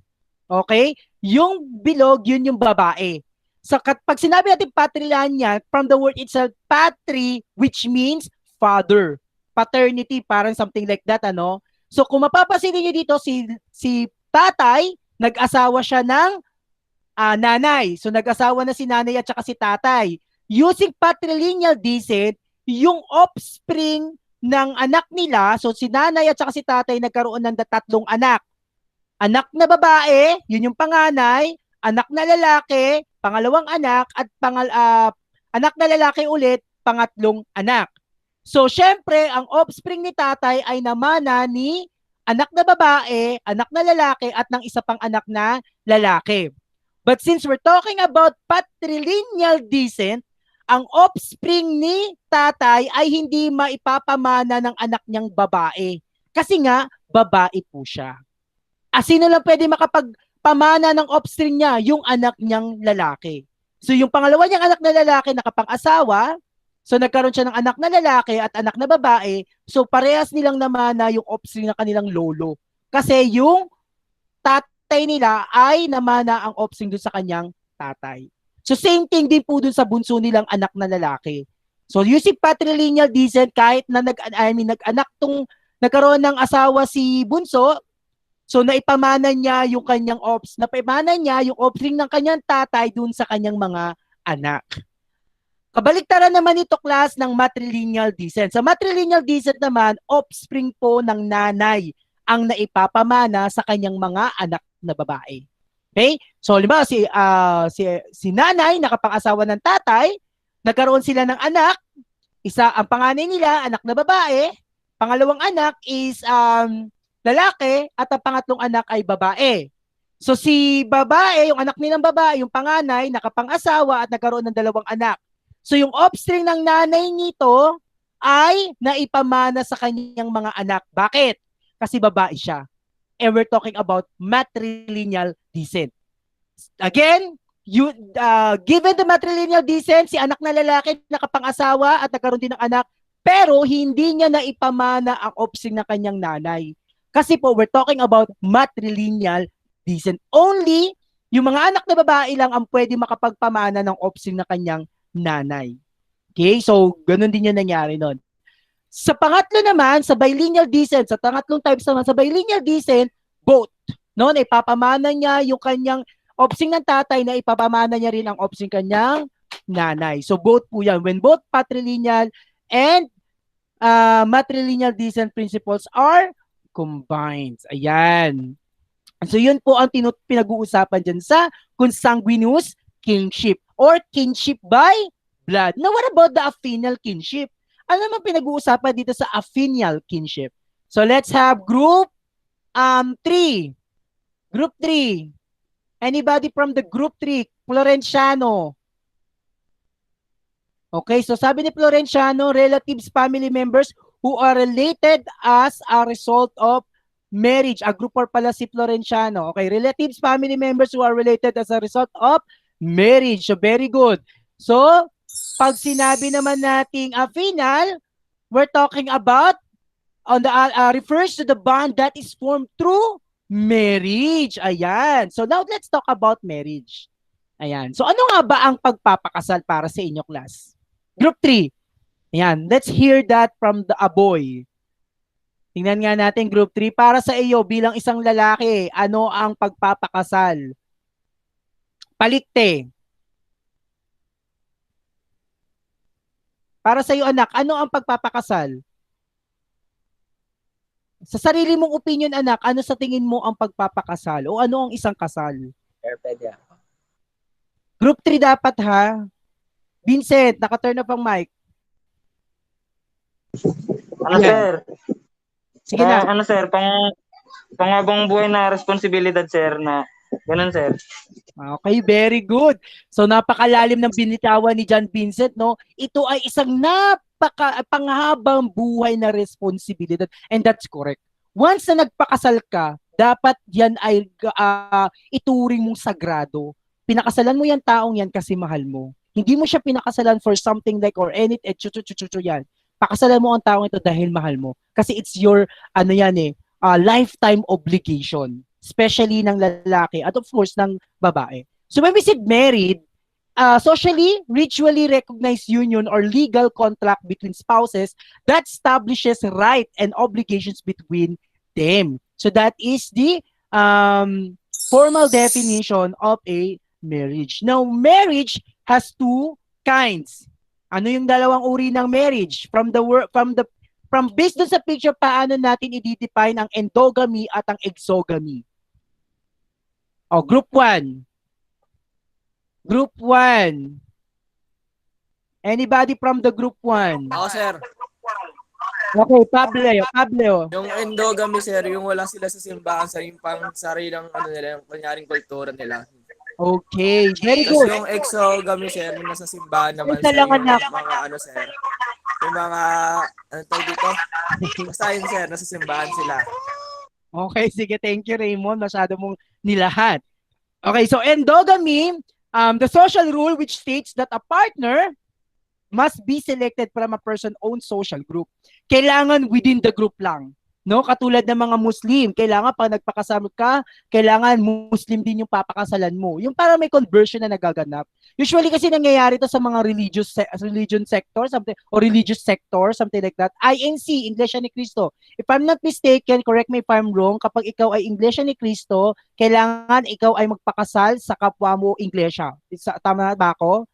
Okay? Yung bilog, yun yung babae. So pag sinabi natin patrilineal, from the word itself, patri, which means father. Paternity, parang something like that, So kung mapapansin niyo dito, si tatay, nag-asawa siya ng nanay. So nag-asawa na si nanay at saka si tatay. Using patrilineal descent, yung offspring ng anak nila, so si nanay at saka si tatay nagkaroon ng 3 anak. Anak na babae, yun yung panganay, anak na lalaki, pangalawang anak, at anak na lalaki ulit, pangatlong anak. So syempre, ang offspring ni tatay ay namana ni anak na babae, anak na lalaki, at ng isa pang anak na lalaki. But since we're talking about patrilineal descent, ang offspring ni tatay ay hindi maipapamana ng anak niyang babae. Kasi nga, babae po siya. Sino lang pwede makapagpamana ng offspring niya? Yung anak niyang lalaki. So yung pangalawa niyang anak na lalaki nakapang-asawa, so nagkaroon siya ng anak na lalaki at anak na babae, so parehas nilang namana yung offspring ng kanilang lolo. Kasi yung tatay nila ay namana ang offspring doon sa kanyang tatay. So same thing din po dun sa bunso nilang anak na lalaki. So using patrilineal descent, kahit na nagkaroon ng asawa si bunso, so naipamana niya yung kanyang offspring ng kanyang tatay dun sa kanyang mga anak. Kabaliktaran naman ito, class, ng matrilineal descent. Sa matrilineal descent naman, offspring po ng nanay ang naipapamana sa kanyang mga anak na babae. Okay? So, halimbawa, si nanay, nakapang-asawa ng tatay, nagkaroon sila ng anak, ang panganay nila, anak na babae, pangalawang anak is lalaki, at ang pangatlong anak ay babae. So, si babae, yung anak nilang babae, yung panganay, nakapang-asawa at nagkaroon ng dalawang anak. So, yung offspring ng nanay nito ay naipamana sa kanyang mga anak. Bakit? Kasi babae siya. And we're talking about matrilineal descent. Again, given the matrilineal descent, si anak na lalaki nakapang-asawa at nagkaroon din ng anak, pero hindi niya naipamana ang offspring ng kanyang nanay. Kasi po, we're talking about matrilineal descent. Only yung mga anak na babae lang ang pwede makapagpamana ng offspring ng kanyang nanay. Okay? So, ganun din yung nangyari nun. Sa pangatlo naman, sa bilineal descent, sa pangatlong types naman, sa bilineal descent, both. No? Ipapamana niya yung kanyang offspring ng tatay na ipapamana niya rin ang offspring kanyang nanay. So, both po yan. When both patrilineal and matrilineal descent principles are combined. Ayan. So, yun po ang pinag-uusapan dyan sa consanguineous kinship or kinship by blood. Now, what about the affinal kinship? Ano naman pinag-uusapan dito sa affinal kinship? So, let's have group 3. Group 3. Anybody from the group 3? Florenciano. Okay, so sabi ni Florenciano, relatives, family members who are related as a result of marriage. A group 4 pala si Florenciano. Okay, relatives, family members who are related as a result of marriage. So, very good. So, pag sinabi naman nating affinal, we're talking about refers to the bond that is formed through marriage. Ayan. So now let's talk about marriage. Ayan. So ano nga ba ang pagpapakasal para sa inyo, class? Group 3. Ayan. Let's hear that from the boy. Tingnan nga natin group 3. Para sa iyo bilang isang lalaki, ano ang pagpapakasal? Palikte. Para sa iyo, anak, ano ang pagpapakasal? Sa sarili mong opinion, anak, ano sa tingin mo ang pagpapakasal? O ano ang isang kasal? Group 3 dapat, ha? Vincent, naka-turn off ang mic. Ano, sir? Sige na. Ano, sir? Pangabang buhay na responsibilidad, sir, na ganun, sir. Okay, very good. So napakalalim ng binitawan ni John Vincent, no? Ito ay isang panghabang buhay na responsibilidad, and that's correct. Once na nagpakasal ka, dapat yan ay ituring mong sagrado. Pinakasalan mo yan taong yan kasi mahal mo. Hindi mo siya pinakasalan for something like or any yan. Pakasalan mo ang taong ito dahil mahal mo. Kasi it's your lifetime obligation. Especially ng lalaki at of course ng babae. So when we said married, socially, ritually recognized union or legal contract between spouses that establishes right and obligations between them. So that is the formal definition of a marriage. Now, marriage has two kinds. Ano yung dalawang uri ng marriage? Based dun sa picture, paano natin i-define ang endogamy at ang exogamy? Oh, group 1. Group 1. Anybody from the group 1? Ako, sir. Okay, Pablo. Yung endogamy, sir, yung wala sila sa simbahan, sa yung pang sarilang nila, yung kanyaring kultura nila. Okay, very Tapos good. yung exogamy, sir, yung nasa simbahan naman, Isa sir, lang, yung anak. mga ano, sir, yung mga, ano tawag dito? Basta yun, sir, nasa simbahan sila. Okay, sige, thank you, Raymond. Masyado mong nilahat. Okay, so endogamy, the social rule which states that a partner must be selected from a person's own social group. Kailangan within the group lang. No, katulad ng mga Muslim, kailangan pag nagpakasama ka, kailangan Muslim din yung papakasalan mo. Yung para may conversion na nagaganap. Usually kasi nangyayari to sa mga religion sector, something, or religious sector, something like that. INC, Iglesia ni Cristo. If I'm not mistaken, correct me if I'm wrong, kapag ikaw ay Iglesia ni Cristo, kailangan ikaw ay magpakasal sa kapwa mo Iglesia. Tama ba ako?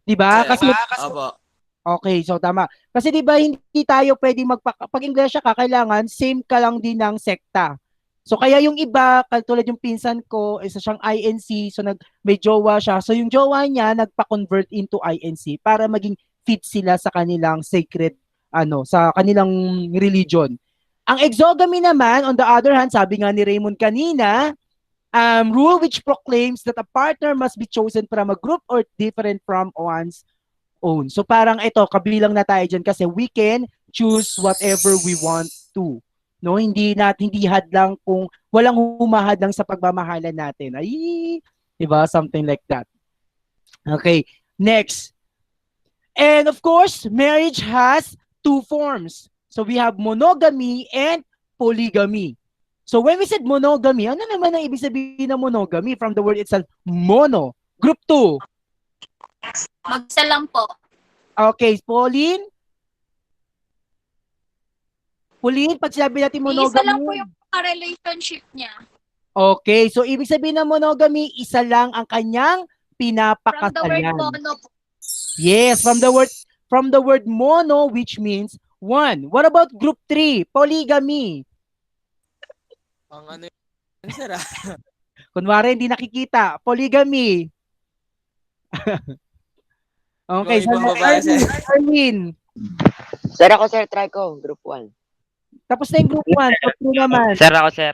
'Di ba? Kasi Opo. okay, so tama. Kasi 'di ba hindi tayo pwedeng pag Iglesia ka, kailangan same ka lang din ng sekta. So kaya yung iba, katulad yung pinsan ko, isa siyang INC, so may jowa siya. So yung jowa niya nagpa-convert into INC para maging fit sila sa kanilang sacred sa kanilang religion. Ang exogamy naman, on the other hand, sabi nga ni Raymond kanina, rule which proclaims that a partner must be chosen from a group or different from one's own. So parang ito, kabilang na tayo dyan kasi we can choose whatever we want to. No, hindi hadlang kung walang humahadlang sa pagmamahalan natin. Ay, 'di ba? Something like that. Okay, next. And of course, marriage has two forms. So we have monogamy and polygamy. So when we said monogamy, ano naman ang ibig sabihin ng monogamy? From the word itself, mono. Group 2. Mag-isa lang po. Okay, Pauline? Pauline, pag sinabi natin monogamy. Isa lang po yung relationship niya. Okay, so ibig sabihin ng monogamy, isa lang ang kanyang pinapakasalan. From the word mono po. Yes, from the word mono, which means one. What about group 3? Polygamy. Ang ano yun, sir, Kunwari, hindi nakikita. Polygamy. Okay, so Arwin. Sir, ako, sir, try ko. Group 1. Tapos na yung group 1. Group 2 naman. Sir, ako, sir.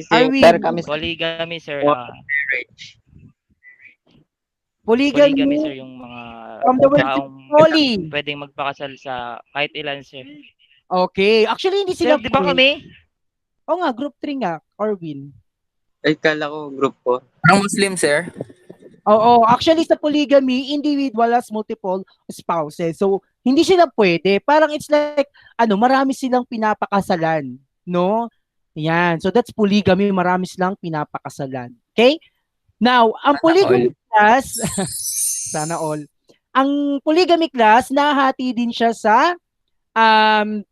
Arwin. Sir, kami. Polygamy, sir. Polygamy, sir, yung mga from the word taong poly. pwedeng magpakasal sa kahit ilan, sir. Okay. Actually, hindi sila Sir, di ba kami? Oo nga, group 3 nga, Arwin. Ay, kala ko group 4. Parang Muslim, sir. Oo, actually sa polygamy, individual has multiple spouses. So, hindi sila pwede. Parang it's like, marami silang pinapakasalan. No? Yan. So, that's polygamy. Marami silang pinapakasalan. Okay? Now, ang polygamy class, sana all. Ang polygamy class, nahati din siya sa 3.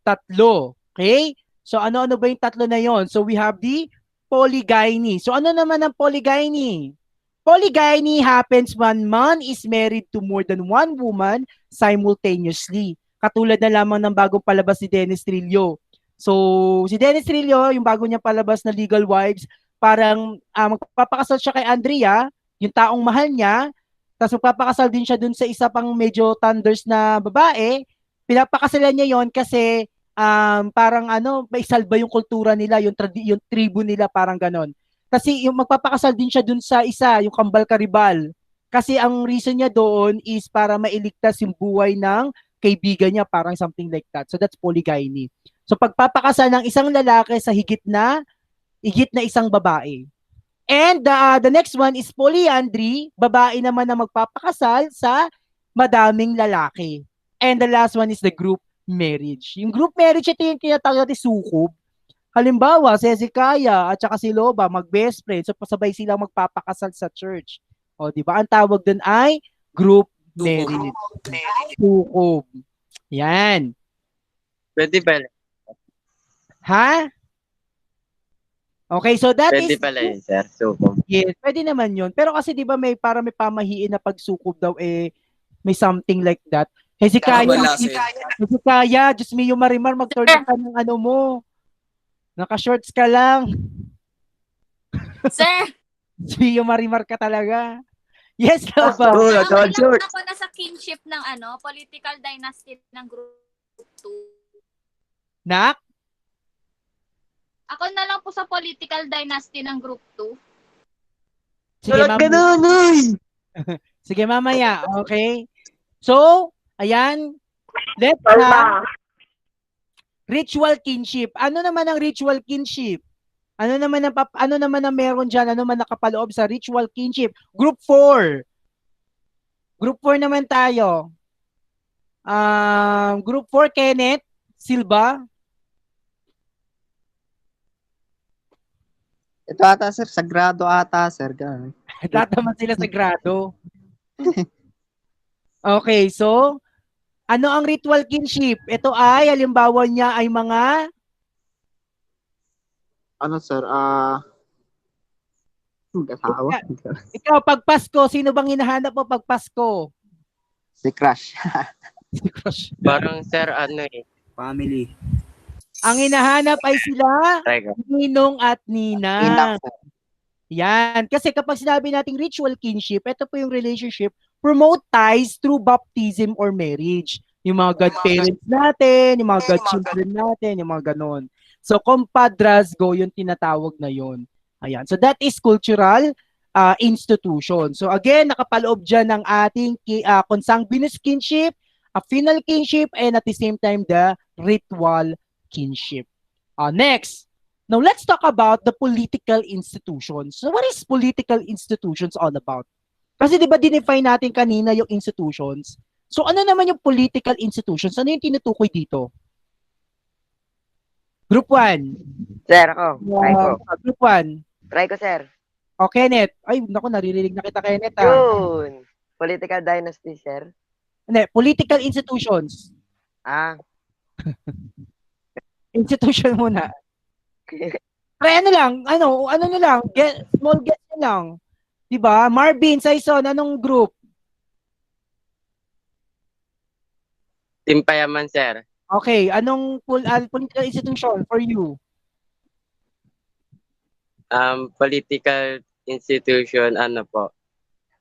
Okay? So, ano-ano ba yung 3 na yon? So, we have the polygyny. So, ano naman ang polygyny? Polygyny happens when man is married to more than one woman simultaneously. Katulad na lamang ng bagong palabas ni Dennis Trillo. So, si Dennis Trillo, yung bago niya palabas na Legal Wives, parang magpapakasal siya kay Andrea, yung taong mahal niya, tapos magpapakasal din siya dun sa isa pang medyo thunders na babae. Pinapakasalan niya yon kasi parang may salba yung kultura nila, yung tribu nila, parang ganon. Kasi yung magpapakasal din siya dun sa isa, yung Kambal Karibal. Kasi ang reason niya doon is para mailigtas yung buhay ng kaibigan niya, parang something like that. So that's polygyny. So pagpapakasal ng isang lalaki sa higit na isang babae. And the next one is polyandry, babae naman na magpapakasal sa madaming lalaki. And the last one is the group marriage. Yung group marriage, ito yung tinatawag natin sukob. Halimbawa, si Hezekiah at saka si Loba, mag-best friend, so pasabay silang magpapakasal sa church. O, di ba? Ang tawag dun ay group marriage. Sukob. Yan. Pwede pala. Ha? Okay, so that Pwede is... pala yun, sir. Sukob. Yes, pwede naman yun. Pero kasi di ba may pamahiin na pagsukob daw may something like that. Hezekiah, Diyos me, yung Marimar, mag-turn ka ng mo. Naka-shorts ka lang. Sir! Yung Marimar ka talaga. Yes, Loba. Ako na sa kinship ng political dynasty ng group 2. Nak? Ako na lang po sa political dynasty ng group 2. Sige, Tulad mamaya. ganun, uy! Sige, mamaya. Okay? So, ayan. Let's have ritual kinship. Ano naman ang ritual kinship? Ano naman ang meron diyan? Ano man nakapaloob sa ritual kinship? Group 4. Group 4 naman tayo. Group 4, Kenneth Silva. Ito ata, sir. Sagrado ata, sir. Ganun. Tataman sila sa grado. Okay, so ano ang ritual kinship? Ito ay, halimbawa niya ay mga Ano, sir? Mag-asawa. ikaw, pag Pasko, sino bang hinahanap mo pag Pasko? Si Crush. Si Crush. Parang sir, ano eh. Family. Ang hinahanap ay sila, Teka. Ninong at Nina. Ninang, sir. Yan. Kasi kapag sinabi nating ritual kinship, ito po yung relationship, promote ties through baptism or marriage. Yung mga godparents natin, yung mga godchildren natin, yung mga ganon. So, compadrazgo yung tinatawag na yon. Ayan. So, that is cultural institution. So, again, nakapaloob dyan ng ating consanguineous kinship, affinal kinship, and at the same time, the ritual kinship. Next. Now, let's talk about the political institutions. So, what is political institutions all about? Kasi di ba dinefine natin kanina yung institutions? So, ano naman yung political institutions? Ano yung tinutukoy dito? Group 1. Sir, ako. Try ko. Group 1. Try ko, sir. O, Kenneth. Ay, naku, naririnig na kita, Kenneth. Yun. Political dynasty, sir. Hindi, political institutions. Institution muna. Try ano lang, ano na lang, small guess na lang. Diba? Marvin, Saison, anong group? Team Payaman, sir. Okay, anong political institution for you? Political institution, ano po?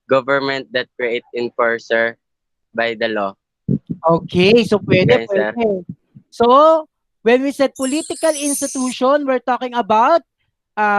Government that create enforcer by the law. Okay, so pwede, Yes, sir. pwede. So, when we said political institution, we're talking about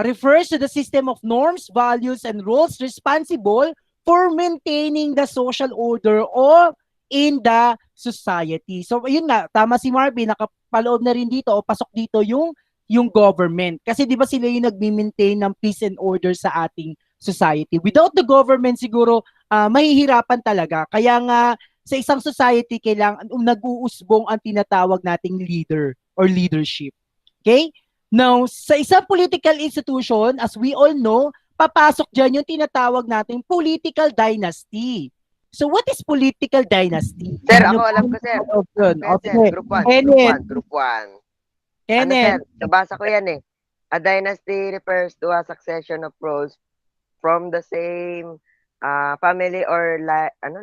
refers to the system of norms, values, and rules responsible for maintaining the social order or in the society. So, yun nga, tama si Marvin, nakapaloob na rin dito o pasok dito yung government. Kasi di ba sila yung nag-maintain ng peace and order sa ating society. Without the government, siguro, mahihirapan talaga. Kaya nga, sa isang society, kailangan nag-uusbong ang tinatawag nating leader or leadership. Okay? Now, sa isang political institution, as we all know, papasok dyan yung tinatawag nating political dynasty. So, what is political dynasty? Sir, ako alam ko, sir. Okay. Group 1. Kenneth. Group 1. Kenneth. Ano, sir? Nabasa ko yan eh. A dynasty refers to a succession of roles from the same family or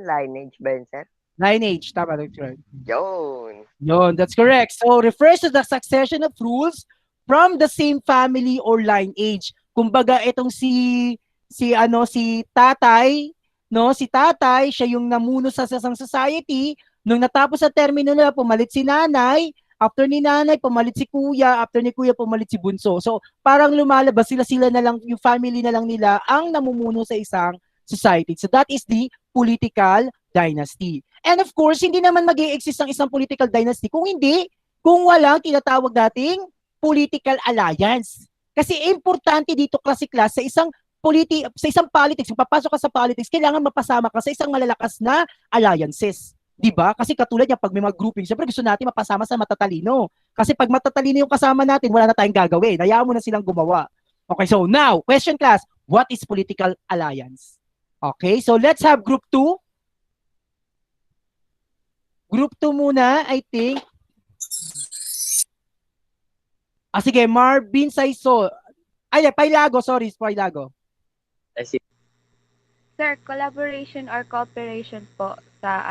lineage ba yun, sir? Lineage, tama. That's right. Yun, that's correct. So, refers to the succession of rules from the same family or lineage. Kumbaga, itong si tatay, no? Si tatay, siya yung namuno sa isang society. Nung natapos sa termino nila, pumalit si nanay. After ni nanay, pumalit si kuya. After ni kuya, pumalit si bunso. So, parang lumalabas sila na lang, yung family na lang nila ang namumuno sa isang society. So, that is the political dynasty. And of course, hindi naman mag-i-exist ang isang political dynasty kung walang tinatawag nating political alliance. Kasi importante dito, class sa isang politics, kung papasok ka sa politics, kailangan mapasama ka sa isang malalakas na alliances. Diba? Kasi katulad niya, pag may mga grouping, siyempre gusto natin mapasama sa matatalino. Kasi pag matatalino yung kasama natin, wala na tayong gagawin. Hayaan mo na silang gumawa. Okay, so now, question class, what is political alliance? Okay, so let's have group 2. Group 2 muna, I think. Sige, Marvin Saiso. Pailago, sorry, Pailago. Sir, collaboration or cooperation po sa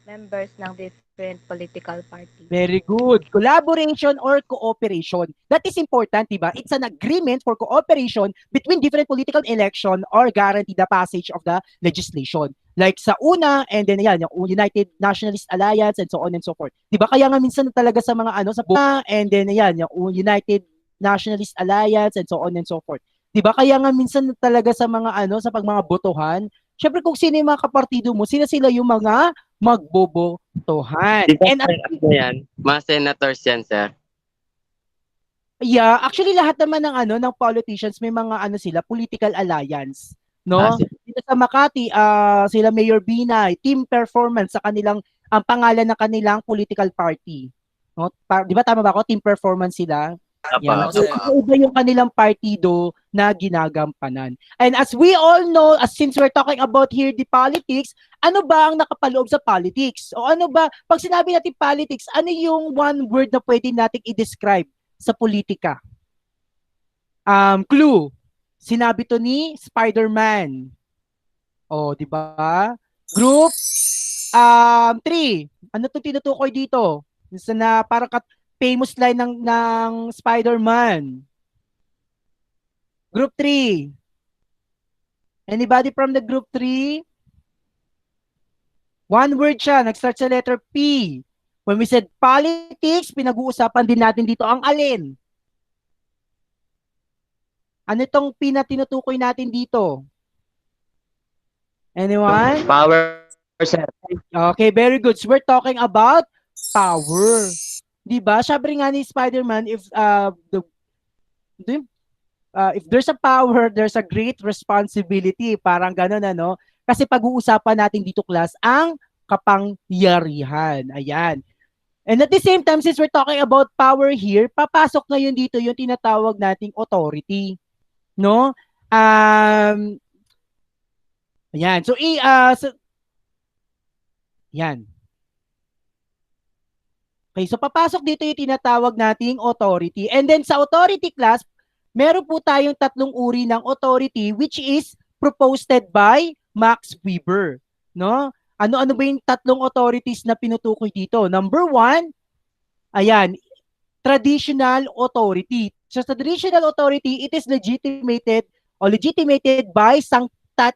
members ng different political parties. Very good. Collaboration or cooperation. That is important, diba? It's an agreement for cooperation between different political election or guarantee the passage of the legislation. Like sa una, and then yan, yung United Nationalist Alliance and so on and so forth. Diba? Kaya nga minsan talaga sa mga sa and then yan, yung United Nationalist Alliance and so on and so forth. 'Di ba? Kaya nga minsan talaga sa mga sa mga botohan, syempre kung sino yung mga kapartido mo, sila yung mga magbobotohan. Di ba, And sir, ano yan? Mga senators yan, sir. yeah, actually lahat naman ng ng politicians may mga sila political alliance, Ah, no? Dito sa Makati, sila Mayor Binay, team performance sa kanilang ang pangalan ng kanilang political party. No? 'Di ba tama ba ako? Team performance sila. Yeah. Apa. So, iba yung kanilang partido na ginagampanan. And as we all know, since we're talking about here the politics, ano ba ang nakapaloob sa politics? O ano ba, pag sinabi natin politics, ano yung one word na pwede nating i-describe sa politika? Clue. Sinabi to ni Spider-Man. Oh, di ba? Group 3. Ano to tinutukoy dito? Isa na parang famous line ng Spider-Man. Group 3. Anybody from the group 3? One word siya, nag-start sa letter P. When we said politics, pinag-uusapan din natin dito ang alin. Ano itong P na tinutukoy natin dito? Anyone? Power, sir. Okay, very good. So we're talking about power. 'Di ba? Sabi nga ni Spider-Man, if there's a power, there's a great responsibility. Parang gano'n Kasi pag-uusapan natin dito class ang kapangyarihan. Ayan. And at the same time, since we're talking about power here, papasok ngayon dito yung tinatawag nating authority. No? Ayan. So, yan. Okay, so papasok dito yung tinatawag nating authority. And then sa authority class, meron po tayong tatlong uri ng authority which is proposed by Max Weber. No? Ano-ano ba yung tatlong authorities na pinutukoy dito? Number 1, ayan, traditional authority. So sa traditional authority, it is legitimated by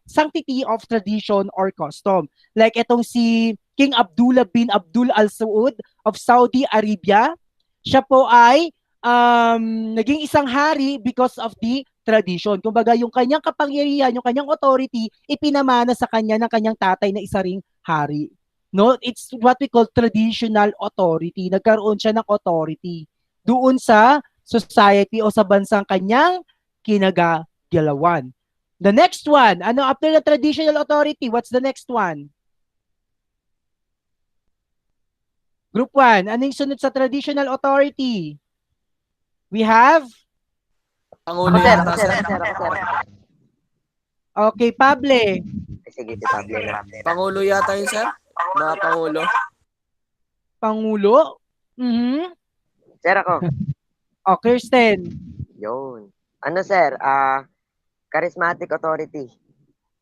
sanctity of tradition or custom. Like itong si King Abdullah bin Abdul Al Saud of Saudi Arabia. Siya po ay naging isang hari because of the tradition. Kumbaga yung kanyang kapangyarihan, yung kanyang authority, ipinamana sa kanya ng kanyang tatay na isa ring hari. No, it's what we call traditional authority. Nagkaroon siya ng authority doon sa society o sa bansang kanyang kinagagalawan. The next one, after the traditional authority, what's the next one? Group 1, ano yung sunod sa traditional authority? We have? Pangulo yata, sir. Okay, Pable. Sige, si Pablo na. Pangulo yata yun, sir? Na Pangulo. Pangulo? Sir, ako. O, Kirsten. Yun. Ano, sir? Charismatic authority.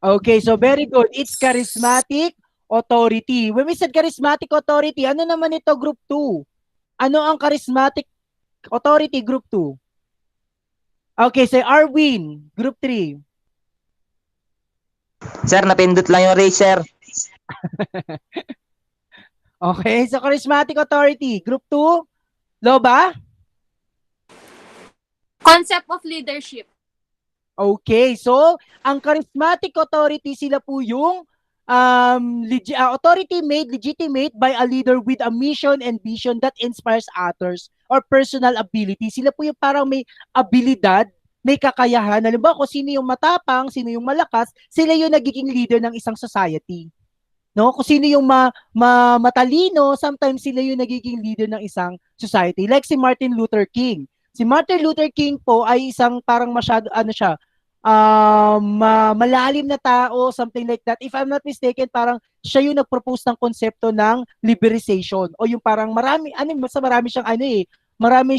Okay, so very good. It's charismatic authority. When we said charismatic authority, ano naman ito group 2? Ano ang charismatic authority group 2? Okay, so Arwin, group 3. Sir, napindot lang yung race, sir. Okay, so charismatic authority, group 2. Loba? Concept of leadership. Okay, so ang charismatic authority, sila po yung authority made legitimate by a leader with a mission and vision that inspires others or personal ability. Sila po yung parang may abilidad, may kakayahan. Halimbawa, kung sino yung matapang, sino yung malakas, sila yung nagiging leader ng isang society. No? Kung sino yung matalino, sometimes sila yung nagiging leader ng isang society. Like si Martin Luther King. Si Martin Luther King po ay isang parang masyado, malalim na tao, something like that. If I'm not mistaken, parang siya yung nag-propose ng konsepto ng liberalization o yung parang marami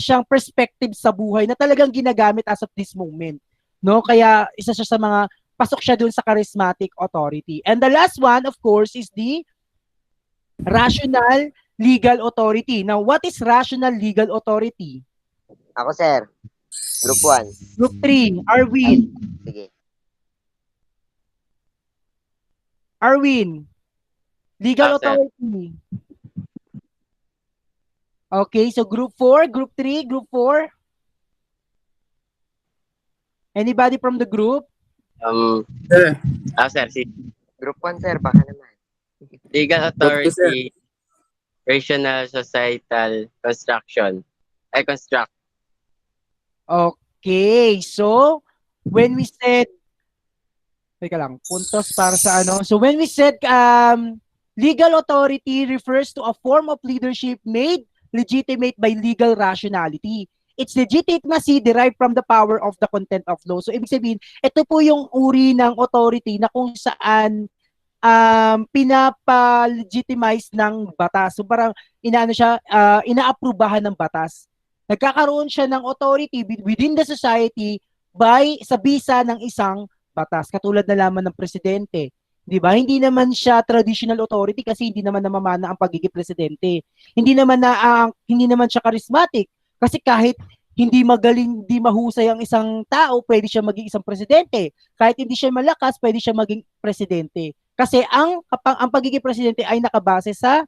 siyang perspective sa buhay na talagang ginagamit as of this moment. No? Kaya isa siya sa mga pasok siya dun sa charismatic authority. And the last one, of course, is the rational legal authority. Now, what is rational legal authority? Ako, sir. Group 1. Group 3, Arwin. Sige. Arwin, legal authority. Okay, so group 4, group 3, group 4. Anybody from the group? Sir. Sir, si Group 1, sir, baka naman. Legal Group 2, sir. Authority, Rational Societal Construction. Construct. Okay, so when we said, teka lang, puntos para sa ano. So when we said legal authority refers to a form of leadership made legitimate by legal rationality. Its legitimacy derived from the power of the content of law. So ibig sabihin, ito po yung uri ng authority na kung saan pinapa-legitimize ng batas. So parang inaaprubahan ng batas. Nagkakaroon siya ng authority within the society sa bisa ng isang batas. Katulad na lamang ng presidente. 'Di ba? Hindi naman siya traditional authority kasi hindi naman namamana ang pagiging presidente. Hindi naman siya charismatic kasi kahit hindi magaling, hindi mahusay ang isang tao, pwede siya maging isang presidente. Kahit hindi siya malakas, pwede siya maging presidente. Kasi ang pagiging presidente ay nakabase sa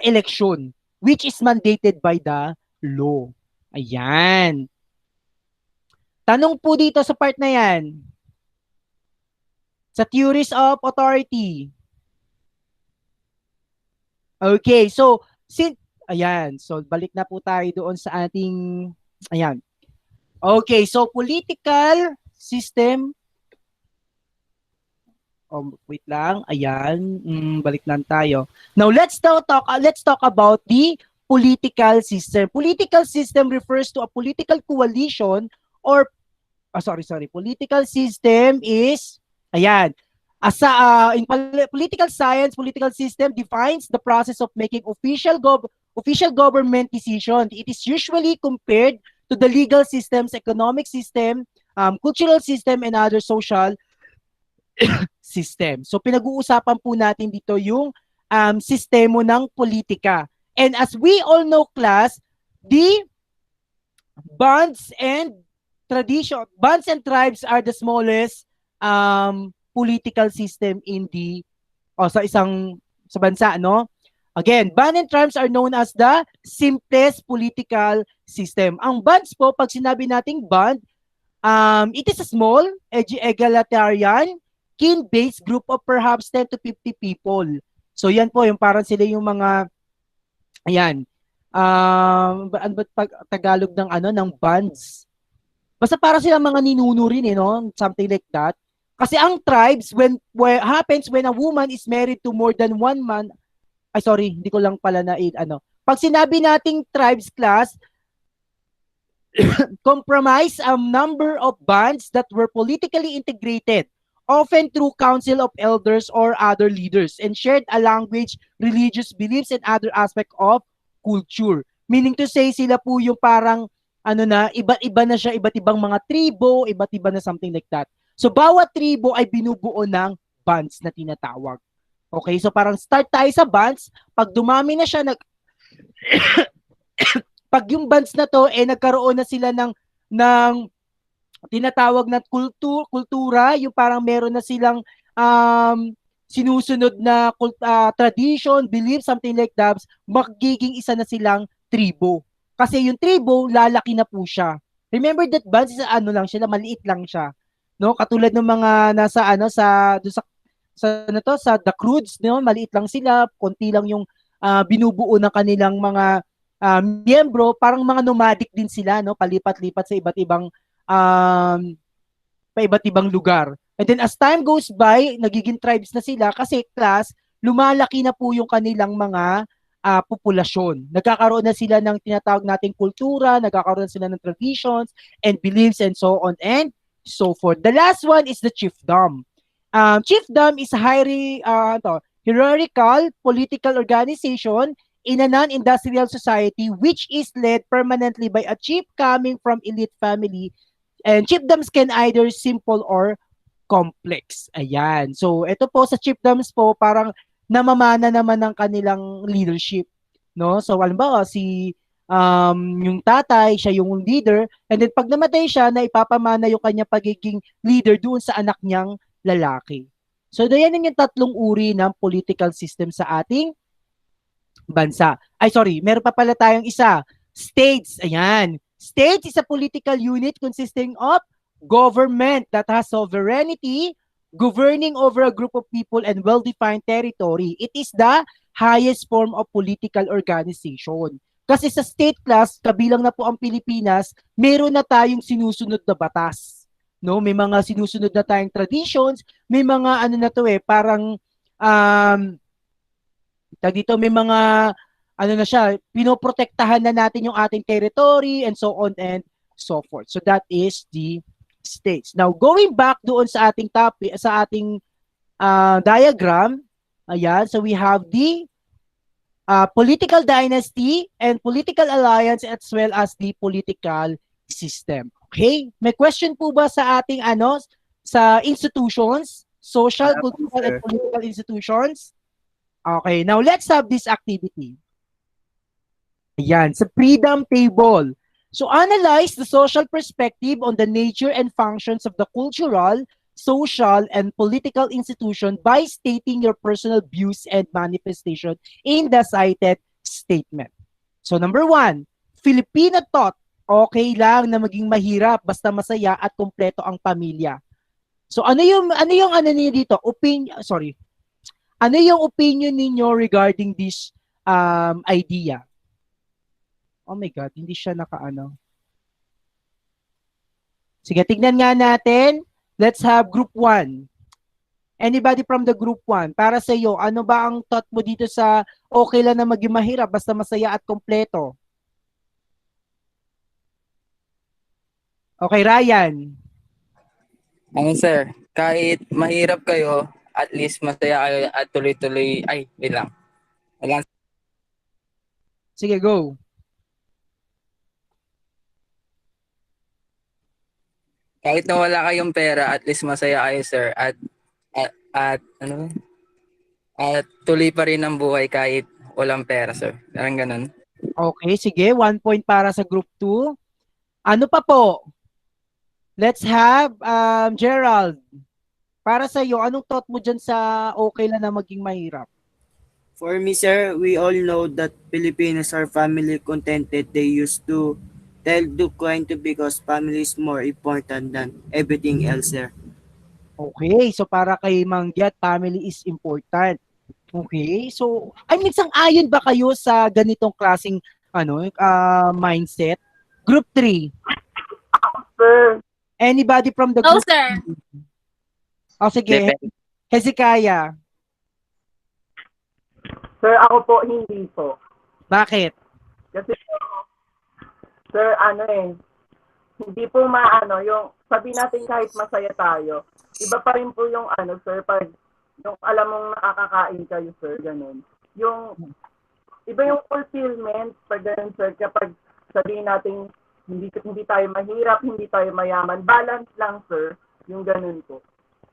election, which is mandated by the law. Ayan. Tanong po dito sa part na yan. Sa theories of authority. Okay, so ayan, so balik na po tayo doon sa ating, ayan. Okay, so political system. Wait lang, ayan, balik lang tayo. Now let's talk about the political system. Political system refers to a political coalition or political system is, ayan, in political science, political system defines the process of making official government decisions. It is usually compared to the legal systems, economic system, cultural system, and other social system. So pinag-uusapan po natin dito yung sistema ng politika. And as we all know, class, the bands and tribes are the smallest political system in sa bansa, no? Again, band and tribes are known as the simplest political system. Ang bands po, pag sinabi nating band, it is a small, egalitarian, kin-based group of perhaps 10 to 50 people. So yan po, yung parang sila yung mga, ayan, ano ba Tagalog ng bands? Basta para sila mga ninuno rin, no? Something like that. Kasi ang tribes, happens when a woman is married to more than one man. Ay, sorry, hindi ko lang pala Pag sinabi nating tribes, class, comprise a number of bands that were politically integrated, often through council of elders or other leaders, and shared a language, religious beliefs, and other aspect of culture. Meaning to say, sila po yung parang, iba't-iba na siya, iba't ibang mga tribo, iba't-iba na something like that. So, bawat tribo ay binubuo ng bands na tinatawag. Okay, so parang start tayo sa bands, pag dumami na siya, pag yung bands na to, nagkaroon na sila ng tinatawag na kultura, yung parang meron na silang sinusunod na tradition, belief, something like that, magiging isa na silang tribo. Kasi yung tribo, lalaki na po siya. Remember that bands is maliit lang siya. No, katulad ng mga sa The Croods, no, maliit lang sila, konti lang yung binubuo ng kanilang mga miyembro, parang mga nomadic din sila, no, palipat-lipat sa iba't ibang lugar. And then as time goes by, nagiging tribes na sila kasi class, lumalaki na po yung kanilang mga populasyon. Nagkakaroon na sila ng tinatawag nating kultura, nagkakaroon na sila ng traditions and beliefs and so on and so forth. The last one is the chiefdom. Chiefdom is a hierarchical political organization in a non-industrial society which is led permanently by a chief coming from elite family, and chiefdoms can either simple or complex. Ayan. So ito po sa chiefdoms po, parang namamana naman ng kanilang leadership, no? So halimbawa yung tatay, siya yung leader, and then pag namatay siya, na ipapamana yung kanya pagiging leader doon sa anak niyang lalaki. So yan yung tatlong uri ng political system sa ating bansa. Ay, sorry, meron pa pala tayong isa. States. Ayan. States is a political unit consisting of government that has sovereignty, governing over a group of people and well-defined territory. It is the highest form of political organization. Kasi sa state class, kabilang na po ang Pilipinas, meron na tayong sinusunod na batas. No, may mga sinusunod na tayong traditions, may mga ano na to parang dito may mga ano na siya, pinoprotektahan na natin yung ating territory and so on and so forth. So that is the states. Now, going back doon sa ating topic, sa ating diagram, ayan, so we have the political dynasty and political alliance as well as the political system. Okay? May question po ba sa ating sa institutions, social, cultural, and political institutions? Okay, now let's have this activity. Ayan, sa freedom table. So analyze the social perspective on the nature and functions of the cultural, social, and political institution by stating your personal views and manifestation in the cited statement. So number 1, Filipino thought, okay lang na maging mahirap basta masaya at kumpleto ang pamilya. So ano yung niyo dito? Ano yung opinion ninyo regarding this idea? Oh my God, hindi siya nakaano. Sige, tignan nga natin. Let's have group 1. Anybody from the group 1? Para sa iyo, ano ba ang thought mo dito sa okay lang na maging mahirap basta masaya at kompleto? Okay, Ryan. Ano sir, kahit mahirap kayo, at least masaya kayo at tuloy-tuloy, wait lang. Sige, go. Kahit na wala kayong pera, at least masaya kayo sir at tuloy pa rin ang buhay kahit walang pera sir. Parang ganun. Okay, sige. 1 point para sa group 2. Ano pa po? Let's have Gerald. Para sa iyo, anong thought mo dyan sa okay lang na maging mahirap? For me, sir, we all know that Filipinos are family contented. They used to tell the coin to because family is more important than everything else, sir. Okay, so para kay Manggiat, family is important. Okay, so sang-ayon ba kayo sa ganitong klaseng mindset? Group 3. Sir. Anybody from the No, group? sir. Oh, sige. Hezekiah. Sir, ako po, hindi po. Bakit? Kasi, sir, hindi po yung, sabi natin kahit masaya tayo, iba pa rin po yung sir, pag yung alam mong nakakakain kayo, sir, ganun. Yung, iba yung fulfillment, pag ganun, sir, kapag sabihin natin, hindi tayo mahirap, hindi tayo mayaman, balance lang, sir, yung ganun po.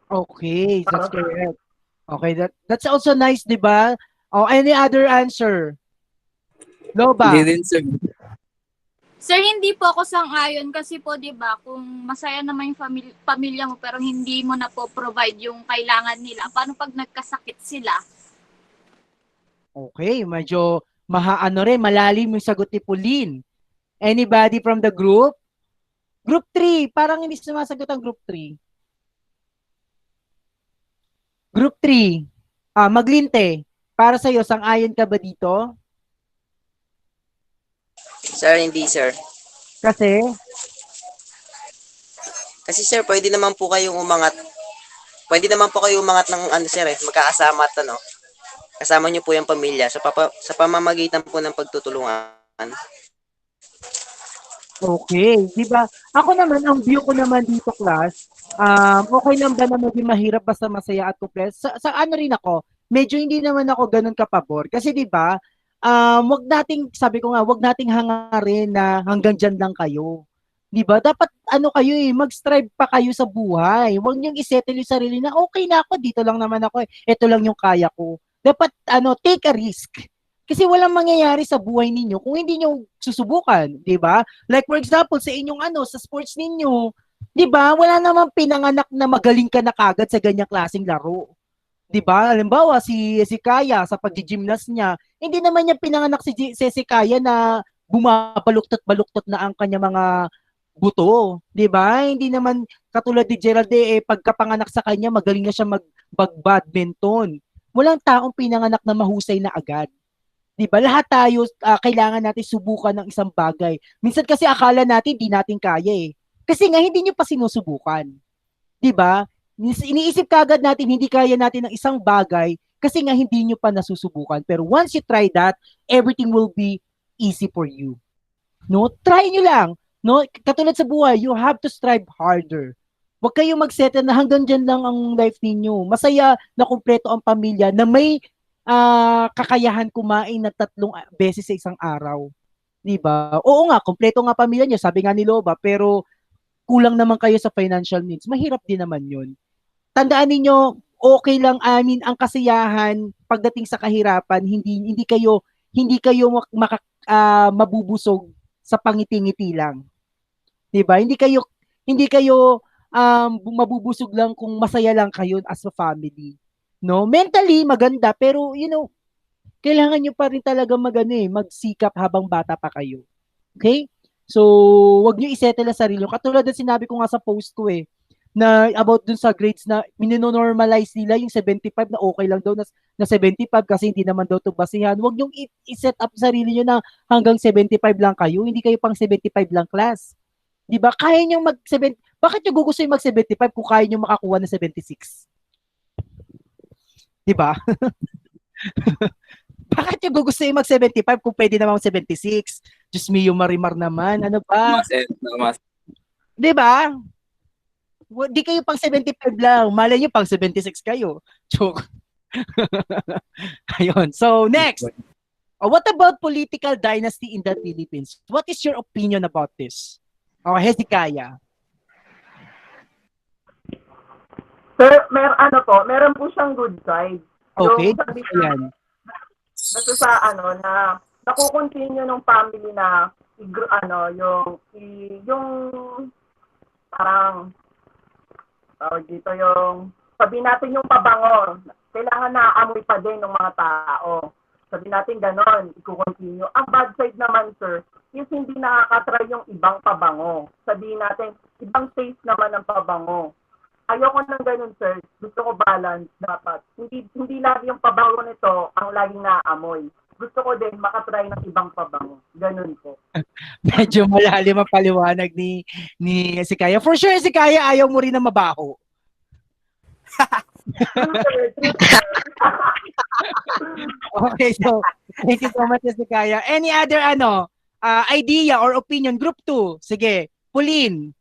Okay, that's correct. Okay, that's also nice, di ba? Oh, any other answer? Loba? Hindi din sir. Sir, hindi po ako sang-ayon kasi po, di ba, kung masaya naman yung pamilya mo pero hindi mo na po provide yung kailangan nila, paano pag nagkasakit sila? Okay, medyo malalim yung sagot ni Pauline. Anybody from the group? Group 3, parang hindi sumasagot ang group 3. Group 3, Maglinte, para sa'yo, sang-ayon ka ba dito? Sir, hindi sir. Kasi? Kasi sir, pwede naman po kayong umangat. Pwede naman po kayo umangat ng sir magkakasama at kasama niyo po yung pamilya sa pamamagitan po ng pagtutulungan. Okay, di ba? Ako naman, ang view ko naman dito, class, okay lang ba na maging mahirap basta masaya at kumpleto? Sa rin ako, medyo hindi naman ako ganun kapabor. Kasi di ba, wag nating hangarin na hanggang dyan lang kayo. Di ba? Dapat kayo mag-strive pa kayo sa buhay. Huwag niyong isettle yung sarili na okay na ako, dito lang naman ako ito lang yung kaya ko. Dapat take a risk. Kasi walang mangyayari sa buhay ninyo kung hindi nyo susubukan, di ba? Like for example, sa inyong sa sports ninyo, di ba? Wala namang pinanganak na magaling ka na kagad sa ganyang klaseng laro. Di ba? Halimbawa, si Kaya sa pag-gymnast niya, hindi naman niya pinanganak si Kaya na bumabaluktot-baluktot na ang kanya mga buto, 'di ba? Hindi naman katulad ni Geraldine pagkapanganak sa kanya magaling na siya mag-badminton. Walang taong pinanganak na mahusay na agad. 'Di ba? Lahat tayo kailangan natin subukan ng isang bagay. Minsan kasi akala natin di natin kaya eh. Kasi nga hindi niyo pa sinusubukan. 'Di ba? Iniisip kagad natin hindi kaya natin ng isang bagay kasi nga hindi niyo pa nasusubukan. Pero once you try that, everything will be easy for you. No? Try niyo lang. No? Katulad sa buhay, you have to strive harder. Huwag kayong mag-settle na hanggang dyan lang ang life ninyo. Masaya na kumpleto ang pamilya na may kakayahan kumain na 3 beses sa isang araw. 'Di ba? Oo nga, kumpleto nga pamilya niyo, sabi nga ni Loba, pero kulang naman kayo sa financial needs. Mahirap din naman 'yun. Tandaan niyo, okay lang ang kasiyahan pagdating sa kahirapan, hindi kayo mabubusog sa pangiti-ngiti lang. 'Di ba? Hindi kayo mabubusog lang kung masaya lang kayo as a family. No? Mentally maganda pero kailangan nyo pa rin talaga magsikap habang bata pa kayo. Okay? So, wag nyo isettle ang sarili. Katulad ng sinabi ko nga sa post ko na about dun sa grades na mininormalize nila yung 75 na okay lang daw na 75 kasi hindi naman daw ito basihan. Wag nyo i-set up sarili nyo na hanggang 75 lang kayo. Hindi kayo pang 75 lang class. Di ba? Kaya nyo bakit nyo gugustuhin mag-75 kung kaya nyo makakuha ng 76? Di ba? Bakit nyo gugustuhin mag-75 kung pwede naman 76? Diyos mio, marimar naman. Ano ba? Di ba? Di kayo pang 75 lang. Malay nyo pang 76 kayo. Joke. Ayun. So, next. What about political dynasty in the Philippines? What is your opinion about this? Hezekiah. Sir, meron po siyang good side. Okay, Yung sabi yan. Kasi sa na nakukontinue ng family na yung parang dito yung sabi natin yung pabango, kailangan naaamoy pa din ng mga tao. Sabi natin ganon, i-continue. Ang bad side naman, sir, is hindi nakakatry yung ibang pabango. Sabihin natin, ibang taste naman ng pabango. Ayoko ng ganun, sir. Gusto ko balance dapat. Hindi lagi yung pabango nito ang laging naaamoy. Gusto ko din makatry ng ibang pabango. Ganun po. Medyo malalim ang paliwanag ni Hezekiah. For sure, Hezekiah, ayaw mo rin na mabaho. Okay, so thank you so much, Hezekiah. Any other idea or opinion? Group 2. Sige, Pauline.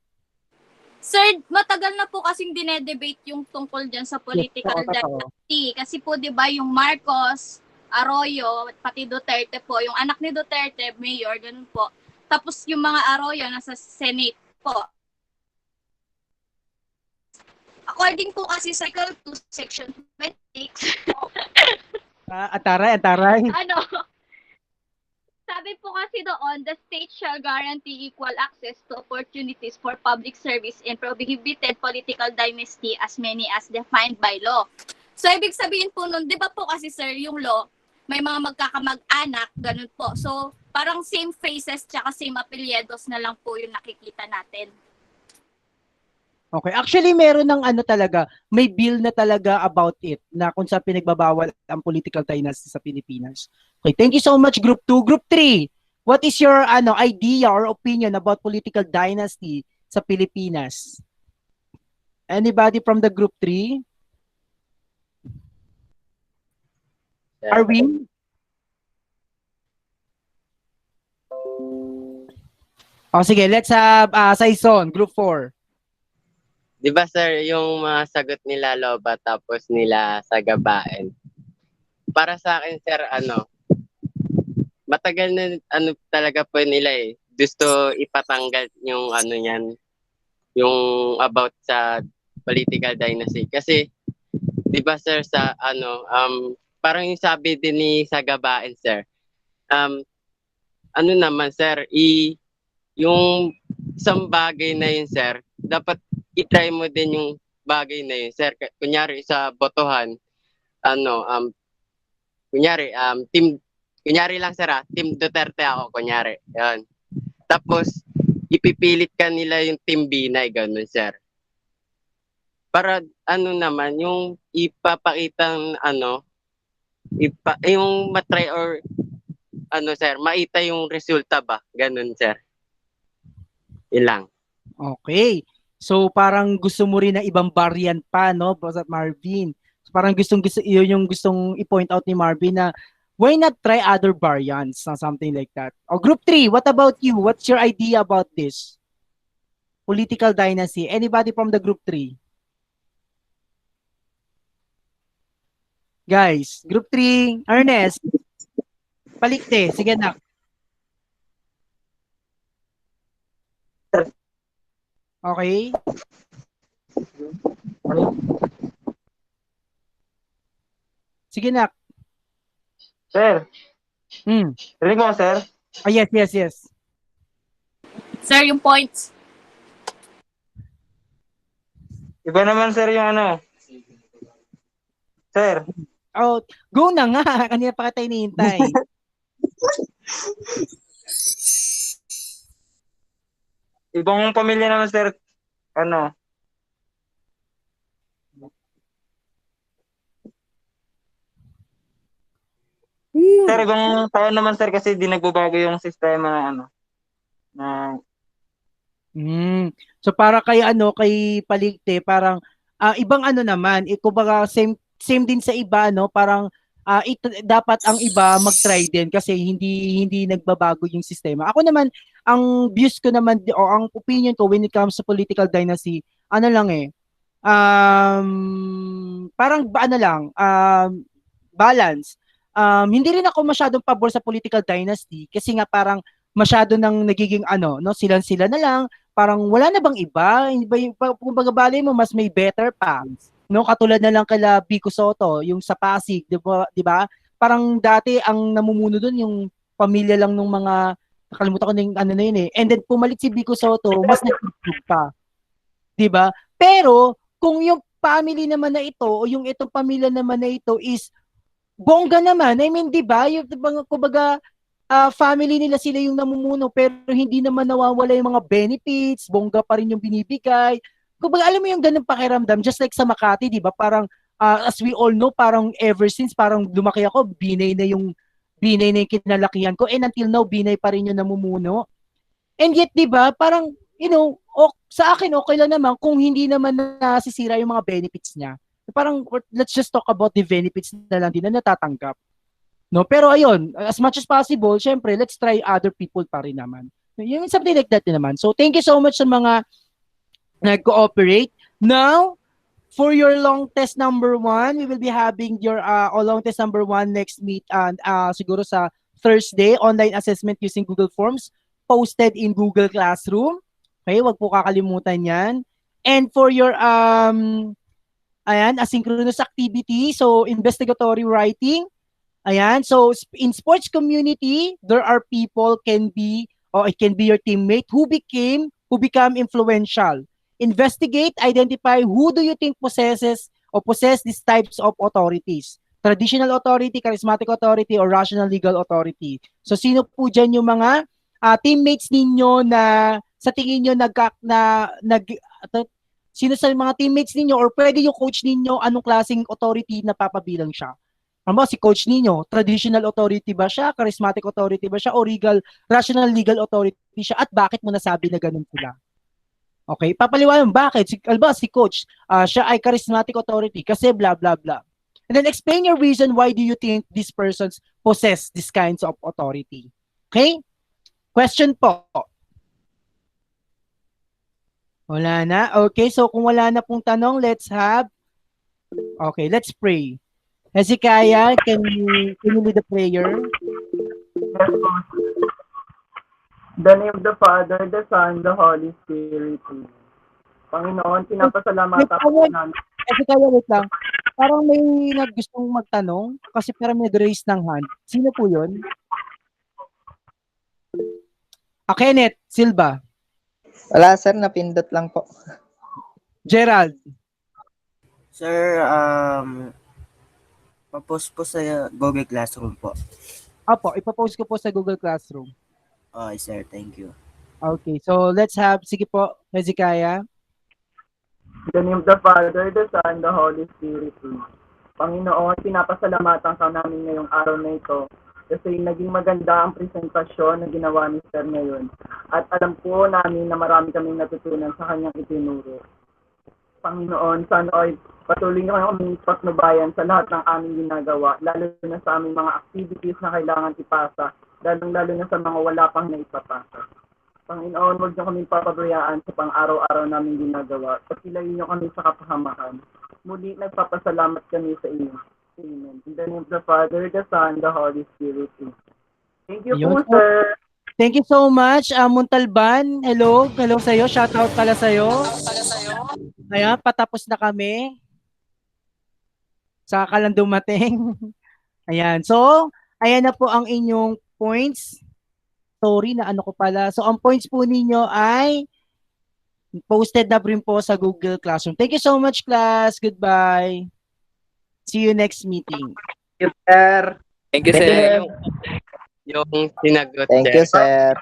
Sir, matagal na po kasing dinedebate yung tungkol dyan sa political dynasty. Kasi po, di ba, yung Marcos, Arroyo, pati Duterte po, yung anak ni Duterte, mayor, ganun po. Tapos yung mga Arroyo, nasa Senate po. According po kasi sa Cycle 2, Section 26. Ataray. Sabi po kasi doon, the state shall guarantee equal access to opportunities for public service and prohibited political dynasty as many as defined by law. So, ibig sabihin po nun, di ba po kasi sir, yung law, may mga magkakamag-anak, ganun po. So, parang same faces tsaka same apelyidos na lang po yung nakikita natin. Okay. Actually, meron ng talaga, may bill na talaga about it na kung saan pinagbabawal ang political dynasty sa Pilipinas. Okay, thank you so much, Group 2. Group 3, what is your idea or opinion about political dynasty sa Pilipinas? Anybody from the Group 3? Arwin? Sige, let's have Saison, Group 4. Di ba sir, yung mga sagot nila Loba tapos nila Sagabaen. Para sa akin sir, matagal na talaga po nila gusto ipatanggal yung niyan, yung about sa political dynasty. Kasi di ba sir sa parang yung sabi din ni Sagabaen sir. Naman sir, yung isang bagay na yun sir, dapat i-try mo din yung bagay na yun, sir. Kunyari sa botohan, kunyari lang sir, Team Duterte ako, kunyari. Yan. Tapos, ipipilit ka nila yung Team Binay, ganun, sir. Para ano naman, yung ipapakitang yung matry or sir, maita yung resulta ba? Ganun, sir. Ilang. Okay. So parang gusto mo rin ng ibang variant pa, no, Boss Marvin? So, parang yun yung gustong i-point out ni Marvin na why not try other variants na something like that? O Group 3, what about you? What's your idea about this? Political dynasty. Anybody from the Group 3? Guys, Group 3, Ernest. Palikte, sige na. Okay. Sige na. Sir, Hmm. rinig mo, sir? Ah, yes. Sir, yung points. Iba naman, sir, yung Sir, Oh, go na nga. Kanina pa kita hinihintay. ibang pamilya naman, sir, Sir, ibang taon naman, sir, kasi di nagbabago yung sistema na So para kay kay Palikte parang ibang naman, kumbaga same din sa iba no, parang dapat ang iba mag-try din kasi hindi nagbabago yung sistema. Ako naman ang views ko naman o ang opinion ko when it comes to political dynasty, parang balance. Hindi rin ako masyadong pabor sa political dynasty kasi nga parang masyado nang nagiging sila na lang, parang wala na bang iba? Kumbaga bali mo mas may better pa. No, katulad na lang kala Vico Soto, yung sa Pasig, 'di ba? Parang dati ang namumuno doon yung pamilya lang ng mga nakalimutan ko na yung na yun eh. And then pumalit si Vico Soto, mas nag-improve pa. 'Di ba? Pero kung yung family naman na ito o yung itong pamilya naman na ito is bongga naman, I mean, 'di ba? Yung kumbaga family nila sila yung namumuno pero hindi naman nawawala yung mga benefits, bongga pa rin yung binibigay. Kumbaga alam mo yung ganung pakiramdam just like sa Makati, 'di ba? Parang as we all know, parang ever since parang lumaki ako, Binay na yung kinalakihan ko and until now Binay pa rin yung namumuno. And yet 'di ba, parang sa akin okay lang naman kung hindi naman nasisira yung mga benefits niya. Parang let's just talk about the benefits na lang din na natatanggap. No, pero ayun, as much as possible, syempre, let's try other people pa rin naman. Yung something like that din naman. So, thank you so much sa mga nag-cooperate. Now, for your long test number 1, we will be having your long test number 1 next meet and siguro sa Thursday, online assessment using Google Forms, posted in Google Classroom. Okay, wag po kakalimutan yan. And for your asynchronous activity, so investigatory writing. Ayan, so in sports community, there are people it can be your teammate who become influential. Investigate, identify who do you think possess these types of authorities. Traditional authority, charismatic authority, or rational legal authority. So sino po dyan yung mga teammates ninyo na sa tingin nyo sino sa mga teammates ninyo or pwede yung coach ninyo, anong klaseng authority na papabilang siya? Ano si coach ninyo, traditional authority ba siya, charismatic authority ba siya, o rational legal authority siya, at bakit mo nasabi na ganun sila? Okay, papaliwanag bakit. Si coach, siya ay charismatic authority kasi blah, blah, blah. And then explain your reason why do you think these persons possess these kinds of authority. Okay? Question po. Wala na? Okay, so kung wala na pong tanong, let's pray. Hezekiah, can you lead the prayer? Yes, po. In the name of the Father, the Son, the Holy Spirit. Panginoon, pinapasalamatan ko namin. Hezekiah, wait lang. Parang may gustong magtanong kasi parang may raise ng hand. Sino po yun? Kenneth Silva. Wala sir, napindot lang po. Gerald. Sir, papost po sa Google Classroom po. Apo, ipapost ko po sa Google Classroom. Okay, sir. Thank you. Okay, so let's have, sige po, Hezekiah. In the name of the Father, the Son, the Holy Spirit. Panginoon, pinapasalamatan ka namin ngayong araw na ito kasi naging maganda ang presentasyon na ginawa ni Sir ngayon. At alam po namin na marami kaming natutunan sa kanyang itinuro. Panginoon, sana ay patuloy niyo kayong patnubayan sa lahat ng aming ginagawa, lalo na sa aming mga activities na kailangan ipasa, lalo na sa mga wala pang naipapasa. Panginoon, huwag niyo kaming papabayaan sa pang-araw-araw namin ginagawa. Pasilayin niyo kami sa kapahamakan. Muli, nagpapasalamat kami sa inyo. Amen. In the name of the Father, the Son, the Holy Spirit. Thank you po, Ayun po. sir. Thank you so much, Muntalban. Hello, hello sa'yo. Shoutout pala sa'yo. Ayan, patapos na kami. Saka ka lang dumating. Ayan, so, ayan na po ang inyong points. Sorry na ano ko pala. So, ang points po ninyo ay posted na rin po sa Google Classroom. Thank you so much, class. Goodbye. See you next meeting. Thank you, sir. Thank you, sir. Yung sinagot, Thank you, sir.